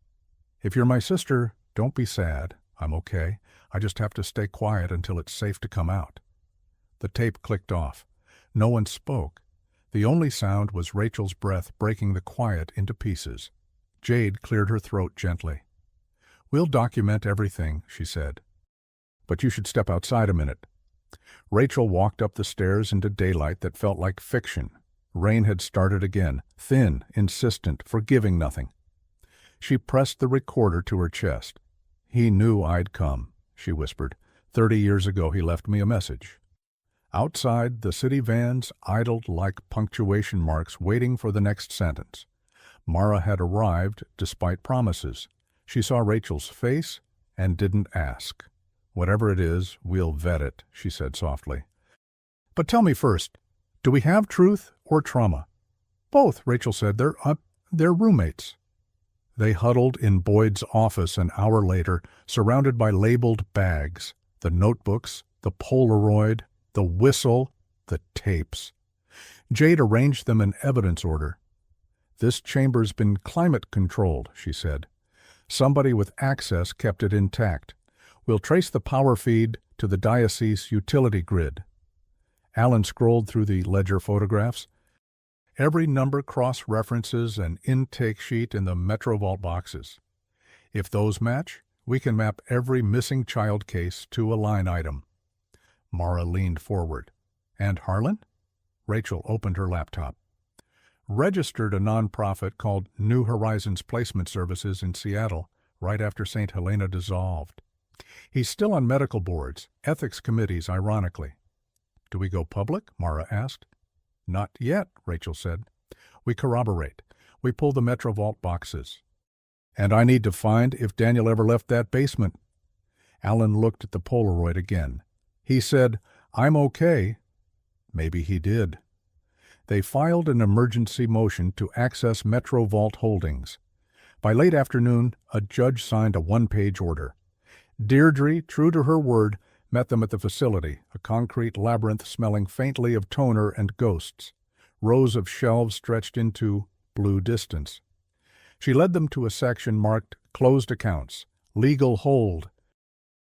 If you're my sister, don't be sad. I'm okay. I just have to stay quiet until it's safe to come out. The tape clicked off. No one spoke. The only sound was Rachel's breath breaking the quiet into pieces. Jade cleared her throat gently. We'll document everything, she said. But you should step outside a minute. Rachel walked up the stairs into daylight that felt like fiction. Rain had started again, thin, insistent, forgiving nothing. She pressed the recorder to her chest. "He knew I'd come," she whispered. 30 years ago he left me a message." Outside, the city vans idled like punctuation marks waiting for the next sentence. Mara had arrived despite promises. She saw Rachel's face and didn't ask. "Whatever it is, we'll vet it," she said softly. "But tell me first, do we have truth or trauma?" "Both," Rachel said. They're roommates." They huddled in Boyd's office an hour later, surrounded by labeled bags, the notebooks, the Polaroid, the whistle, the tapes. Jade arranged them in evidence order. "This chamber's been climate-controlled," she said. "Somebody with access kept it intact. We'll trace the power feed to the diocese utility grid." Alan scrolled through the ledger photographs. Every number cross-references an intake sheet in the MetroVault boxes. If those match, we can map every missing child case to a line item. Mara leaned forward. "And Harlan?" Rachel opened her laptop. "Registered a nonprofit called New Horizons Placement Services in Seattle right after St. Helena dissolved. He's still on medical boards, ethics committees, ironically." "Do we go public?" Mara asked. "Not yet," Rachel said. "We corroborate. We pull the MetroVault boxes. And I need to find if Daniel ever left that basement." Alan looked at the Polaroid again. He said, "I'm okay." Maybe he did. They filed an emergency motion to access MetroVault holdings. By late afternoon, a judge signed a one-page order. Deirdre, true to her word, met them at the facility, a concrete labyrinth smelling faintly of toner and ghosts. Rows of shelves stretched into blue distance. She led them to a section marked Closed Accounts, Legal Hold.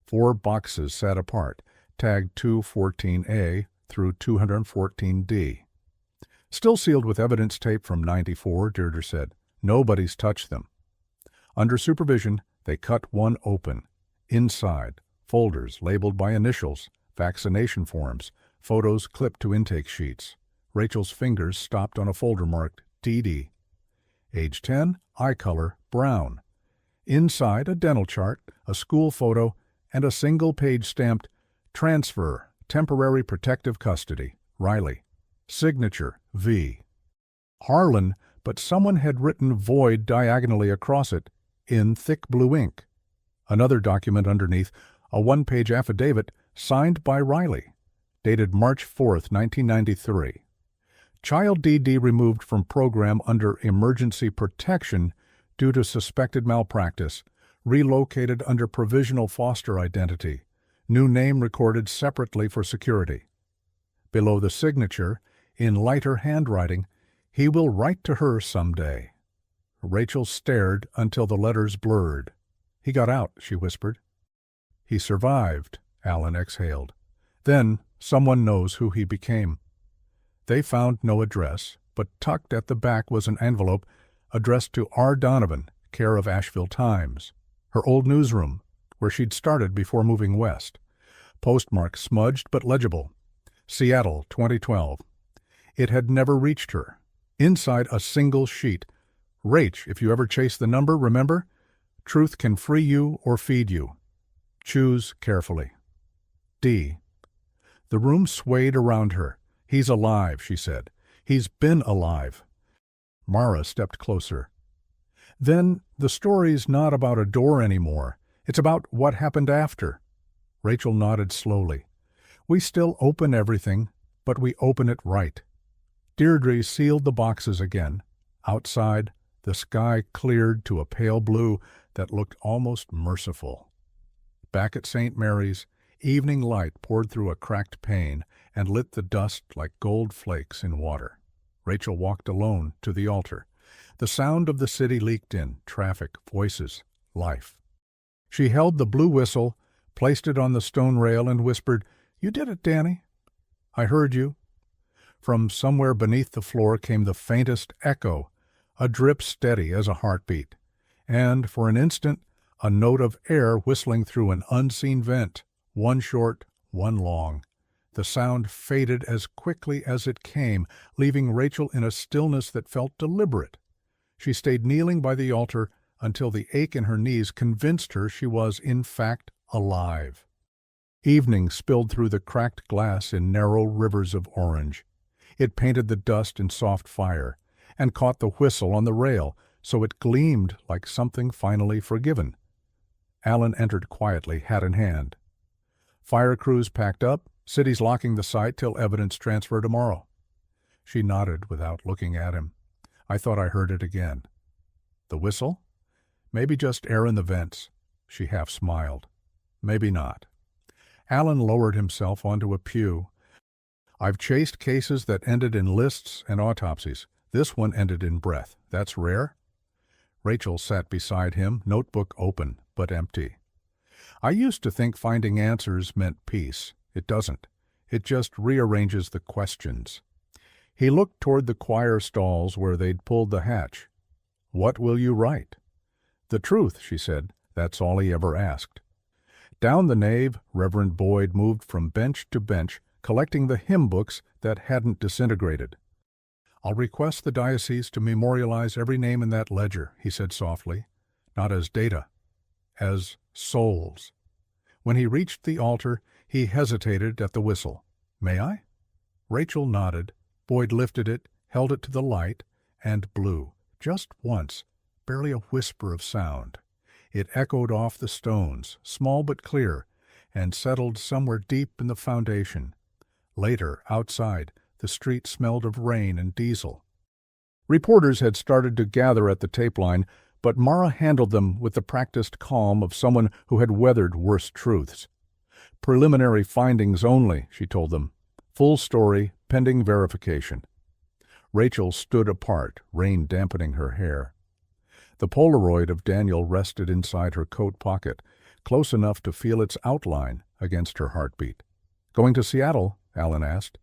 4 boxes sat apart, tagged 214A through 214D. "Still sealed with evidence tape from '94, Deirdre said. "Nobody's touched them." Under supervision, they cut one open. Inside, folders labeled by initials, vaccination forms, photos clipped to intake sheets. Rachel's fingers stopped on a folder marked DD. Age 10, eye color, brown. Inside, a dental chart, a school photo, and a single page stamped Transfer, Temporary Protective Custody, Riley. Signature, V. Harlan, but someone had written void diagonally across it in thick blue ink. Another document underneath, a one-page affidavit signed by Riley, dated March 4, 1993. Child DD removed from program under emergency protection due to suspected malpractice, relocated under provisional foster identity, new name recorded separately for security. Below the signature, in lighter handwriting, "He will write to her someday." Rachel stared until the letters blurred. "He got out," she whispered. "He survived," Alan exhaled. "Then someone knows who he became." They found no address, but tucked at the back was an envelope addressed to R. Donovan, care of Asheville Times, her old newsroom, where she'd started before moving west. Postmark smudged but legible. Seattle, 2012. It had never reached her. Inside a single sheet. "Rach, if you ever chase the number, remember? Truth can free you or feed you. Choose carefully." D. The room swayed around her. "He's alive," she said. "He's been alive." Mara stepped closer. "Then the story's not about a door anymore. It's about what happened after." Rachel nodded slowly. "We still open everything, but we open it right." Deirdre sealed the boxes again. Outside, the sky cleared to a pale blue that looked almost merciful. Back at St. Mary's, evening light poured through a cracked pane and lit the dust like gold flakes in water. Rachel walked alone to the altar. The sound of the city leaked in, traffic, voices, life. She held the blue whistle, placed it on the stone rail, and whispered, "You did it, Danny. I heard you." From somewhere beneath the floor came the faintest echo, a drip steady as a heartbeat, and, for an instant, a note of air whistling through an unseen vent, one short, one long. The sound faded as quickly as it came, leaving Rachel in a stillness that felt deliberate. She stayed kneeling by the altar until the ache in her knees convinced her she was, in fact, alive. Evening spilled through the cracked glass in narrow rivers of orange. It painted the dust in soft fire, and caught the whistle on the rail, so it gleamed like something finally forgiven. Alan entered quietly, hat in hand. Fire crews packed up, cities locking the site till evidence transfer tomorrow. She nodded without looking at him. I thought I heard it again. The whistle? Maybe just air in the vents. She half smiled. Maybe not. Alan lowered himself onto a pew. I've chased cases that ended in lists and autopsies. This one ended in breath. That's rare? Rachel sat beside him, notebook open, but empty. I used to think finding answers meant peace. It doesn't. It just rearranges the questions. He looked toward the choir stalls where they'd pulled the hatch. What will you write? The truth, she said. That's all he ever asked. Down the nave, Reverend Boyd moved from bench to bench, collecting the hymn books that hadn't disintegrated. I'll request the diocese to memorialize every name in that ledger, he said softly, not as data, as souls. When he reached the altar, he hesitated at the whistle. May I? Rachel nodded. Boyd lifted it, held it to the light, and blew, just once, barely a whisper of sound. It echoed off the stones, small but clear, and settled somewhere deep in the foundation. Later, outside, the street smelled of rain and diesel. Reporters had started to gather at the tape line, but Mara handled them with the practiced calm of someone who had weathered worse truths. Preliminary findings only, she told them. Full story, pending verification. Rachel stood apart, rain dampening her hair. The Polaroid of Daniel rested inside her coat pocket, close enough to feel its outline against her heartbeat. Going to Seattle? Alan asked.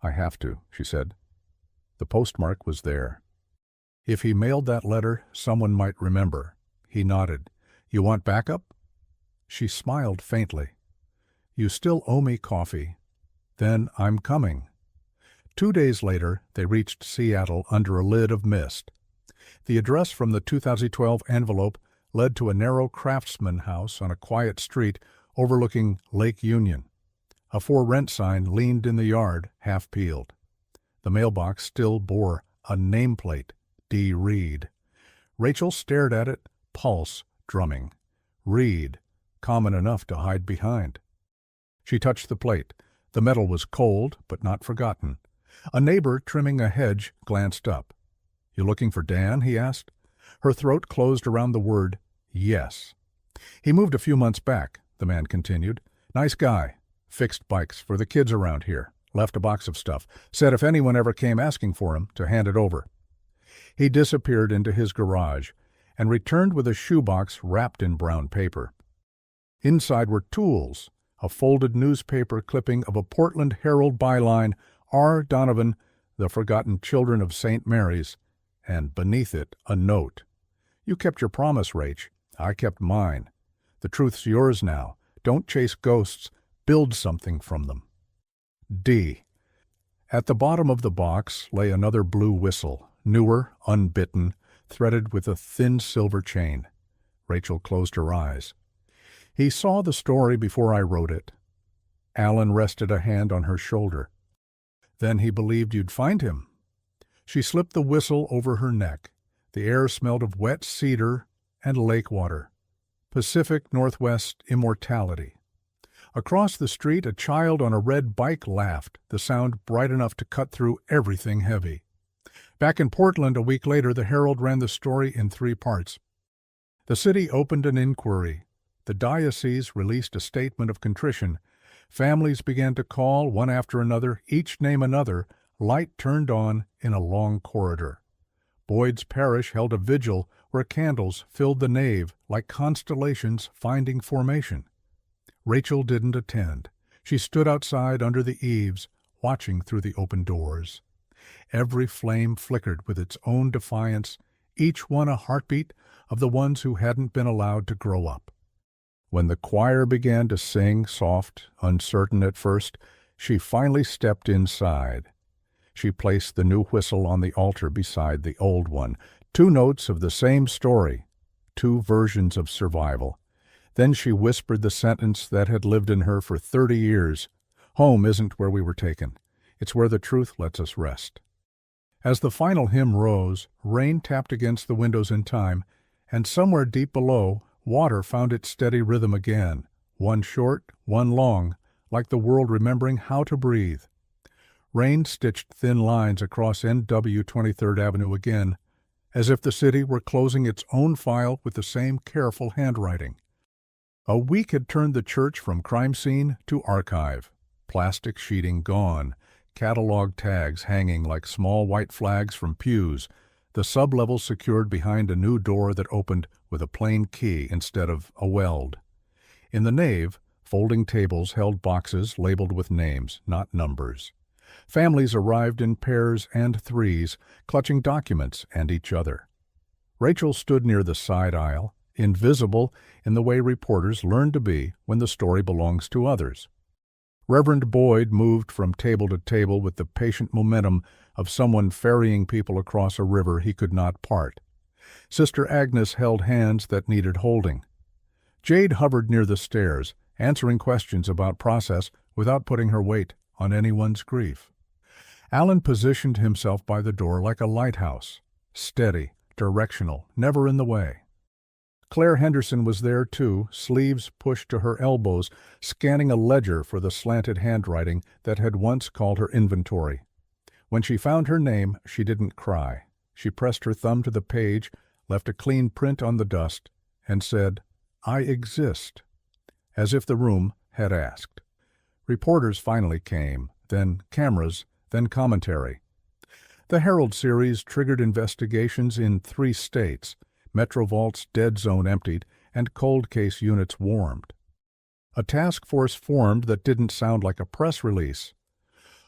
I have to, she said. The postmark was there. If he mailed that letter, someone might remember. He nodded. You want backup? She smiled faintly. You still owe me coffee. Then I'm coming. 2 days later, they reached Seattle under a lid of mist. The address from the 2012 envelope led to a narrow craftsman house on a quiet street overlooking Lake Union. A for rent sign leaned in the yard, half peeled. The mailbox still bore a nameplate, D. Reed. Rachel stared at it, pulse drumming. Reed, common enough to hide behind. She touched the plate. The metal was cold, but not forgotten. A neighbor trimming a hedge glanced up. You looking for Dan? He asked. Her throat closed around the word, yes. He moved a few months back, the man continued. Nice guy. Fixed bikes for the kids around here. Left a box of stuff. Said if anyone ever came asking for him, to hand it over. He disappeared into his garage and returned with a shoebox wrapped in brown paper. Inside were tools, a folded newspaper clipping of a Portland Herald byline, R. Donovan, The Forgotten Children of St. Mary's, and beneath it a note. You kept your promise, Rach. I kept mine. The truth's yours now. Don't chase ghosts. Build something from them. D. At the bottom of the box lay another blue whistle, newer, unbitten, threaded with a thin silver chain. Rachel closed her eyes. He saw the story before I wrote it. Alan rested a hand on her shoulder. Then he believed you'd find him. She slipped the whistle over her neck. The air smelled of wet cedar and lake water. Pacific Northwest immortality. Across the street, a child on a red bike laughed, the sound bright enough to cut through everything heavy. Back in Portland a week later, the Herald ran the story in 3 parts. The city opened an inquiry. The diocese released a statement of contrition. Families began to call, one after another, each name another. Light turned on in a long corridor. Boyd's parish held a vigil where candles filled the nave like constellations finding formation. Rachel didn't attend. She stood outside under the eaves, watching through the open doors. Every flame flickered with its own defiance, each one a heartbeat of the ones who hadn't been allowed to grow up. When the choir began to sing, soft, uncertain at first, She finally stepped inside. She placed the new whistle on the altar beside the old one. 2 notes of the same story, 2 versions of survival. Then she whispered the sentence that had lived in her for 30 years. Home isn't where we were taken. It's where the truth lets us rest. As the final hymn rose, rain tapped against the windows in time, and somewhere deep below, water found its steady rhythm again, one short, one long, like the world remembering how to breathe. Rain stitched thin lines across NW 23rd Avenue again, as if the city were closing its own file with the same careful handwriting. A week had turned the church from crime scene to archive. Plastic sheeting gone, catalog tags hanging like small white flags from pews, the sublevel secured behind a new door that opened with a plain key instead of a weld. In the nave, folding tables held boxes labeled with names, not numbers. Families arrived in pairs and threes, clutching documents and each other. Rachel stood near the side aisle, invisible in the way reporters learn to be when the story belongs to others. Reverend Boyd moved from table to table with the patient momentum of someone ferrying people across a river he could not part. Sister Agnes held hands that needed holding. Jade hovered near the stairs, answering questions about process without putting her weight on anyone's grief. Alan positioned himself by the door like a lighthouse, steady, directional, never in the way. Claire Henderson was there too, sleeves pushed to her elbows, scanning a ledger for the slanted handwriting that had once called her inventory. When she found her name, she didn't cry. She pressed her thumb to the page, left a clean print on the dust, and said, "I exist," as if the room had asked. Reporters finally came, then cameras, then commentary. The Herald series triggered investigations in 3 states. Metro Vault's dead zone emptied, and cold case units warmed. A task force formed that didn't sound like a press release.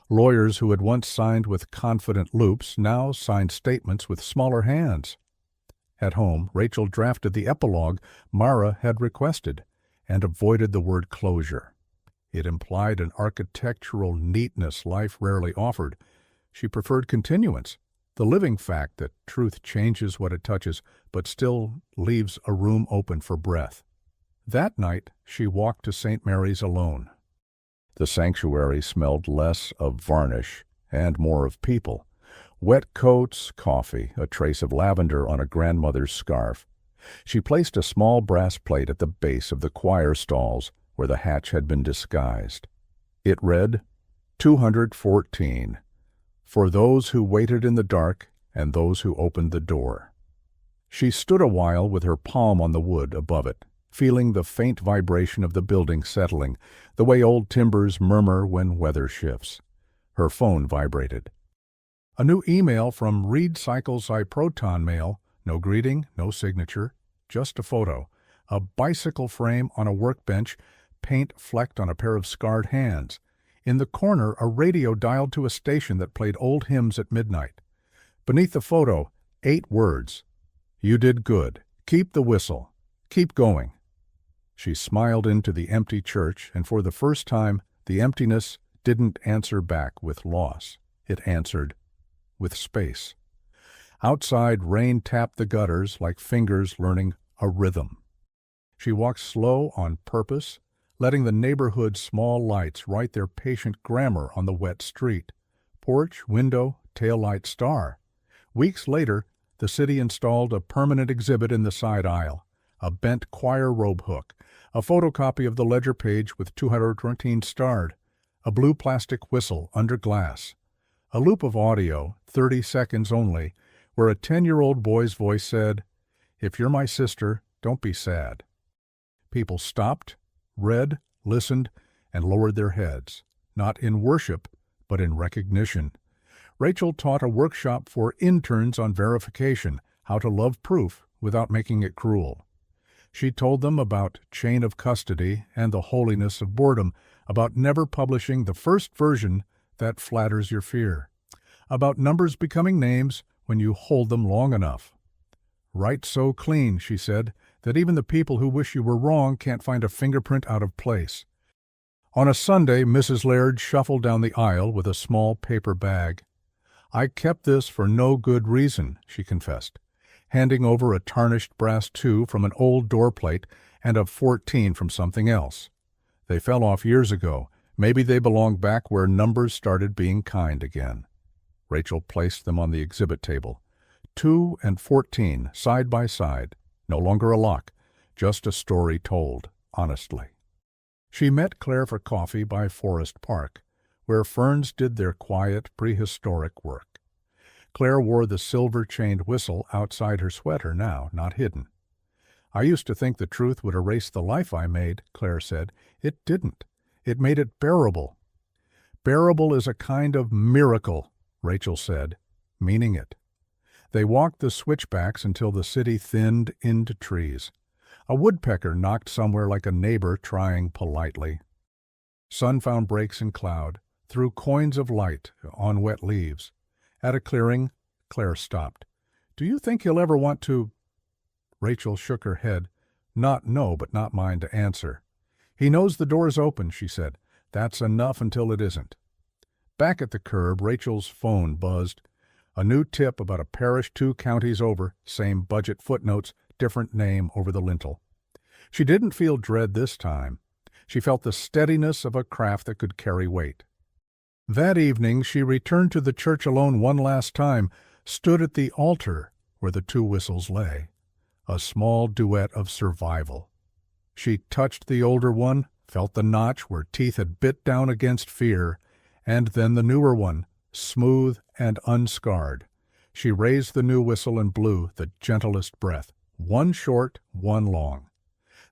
Lawyers who had once signed with confident loops now signed statements with smaller hands. At home, Rachel drafted the epilogue Mara had requested and avoided the word closure. It implied an architectural neatness life rarely offered. She preferred continuance, the living fact that truth changes what it touches but still leaves a room open for breath. That night, she walked to St. Mary's alone. The sanctuary smelled less of varnish and more of people. Wet coats, coffee, a trace of lavender on a grandmother's scarf. She placed a small brass plate at the base of the choir stalls where the hatch had been disguised. It read, 214, for those who waited in the dark and those who opened the door. She stood a while with her palm on the wood above it, feeling the faint vibration of the building settling, the way old timbers murmur when weather shifts. Her phone vibrated. A new email from Reed Cycles iProton Mail, no greeting, no signature, just a photo, a bicycle frame on a workbench, paint flecked on a pair of scarred hands. In the corner, a radio dialed to a station that played old hymns at midnight. Beneath the photo, 8 words. "You did good. Keep the whistle. Keep going." She smiled into the empty church, and for the first time, the emptiness didn't answer back with loss. It answered with space. Outside, rain tapped the gutters like fingers learning a rhythm. She walked slow on purpose, letting the neighborhood's small lights write their patient grammar on the wet street. Porch, window, taillight, star. Weeks later, the city installed a permanent exhibit in the side aisle, a bent choir robe hook, a photocopy of the ledger page with 214 starred, a blue plastic whistle under glass, a loop of audio, 30 seconds only, where a 10-year-old boy's voice said, "If you're my sister, don't be sad." People stopped, read, listened, and lowered their heads, not in worship, but in recognition. Rachel taught a workshop for interns on verification, how to love proof without making it cruel. She told them about chain of custody and the holiness of boredom, about never publishing the first version that flatters your fear, about numbers becoming names when you hold them long enough. "Write so clean," she said, "that even the people who wish you were wrong can't find a fingerprint out of place. On a Sunday, Mrs. Laird shuffled down the aisle with a small paper bag. "I kept this for no good reason," she confessed, handing over a tarnished brass 2 from an old door plate and a 14 from something else. "They fell off years ago. Maybe they belong back where numbers started being kind again." Rachel placed them on the exhibit table. 2 and 14, side by side. No longer a lock, just a story told, honestly. She met Claire for coffee by Forest Park, where ferns did their quiet, prehistoric work. Claire wore the silver-chained whistle outside her sweater now, not hidden. "I used to think the truth would erase the life I made," Claire said. "It didn't. It made it bearable." "Bearable is a kind of miracle," Rachel said, meaning it. They walked the switchbacks until the city thinned into trees. A woodpecker knocked somewhere like a neighbor trying politely. Sun found breaks in cloud, threw coins of light on wet leaves. At a clearing, Claire stopped. "Do you think he'll ever want to—" Rachel shook her head. "Not no, but not mine to answer." "He knows the door's open," she said. "That's enough until it isn't." Back at the curb, Rachel's phone buzzed. A new tip about a parish 2 counties over, same budget footnotes, different name over the lintel. She didn't feel dread this time. She felt the steadiness of a craft that could carry weight. That evening she returned to the church alone one last time, stood at the altar where the 2 whistles lay. A small duet of survival. She touched the older one, felt the notch where teeth had bit down against fear, and then the newer one, smooth and unscarred. She raised the new whistle and blew the gentlest breath, one short, one long.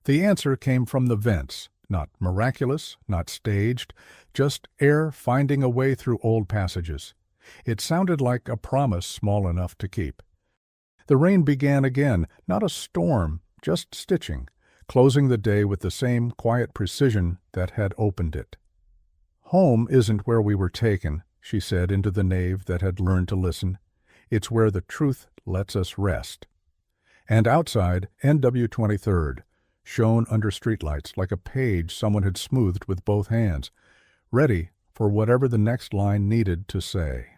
The answer came from the vents, not miraculous, not staged, just air finding a way through old passages. It sounded like a promise small enough to keep. The rain began again, not a storm, just stitching, closing the day with the same quiet precision that had opened it. "Home isn't where we were taken," she said into the nave that had learned to listen. "It's where the truth lets us rest." And outside, NW 23rd, shone under streetlights like a page someone had smoothed with both hands, ready for whatever the next line needed to say.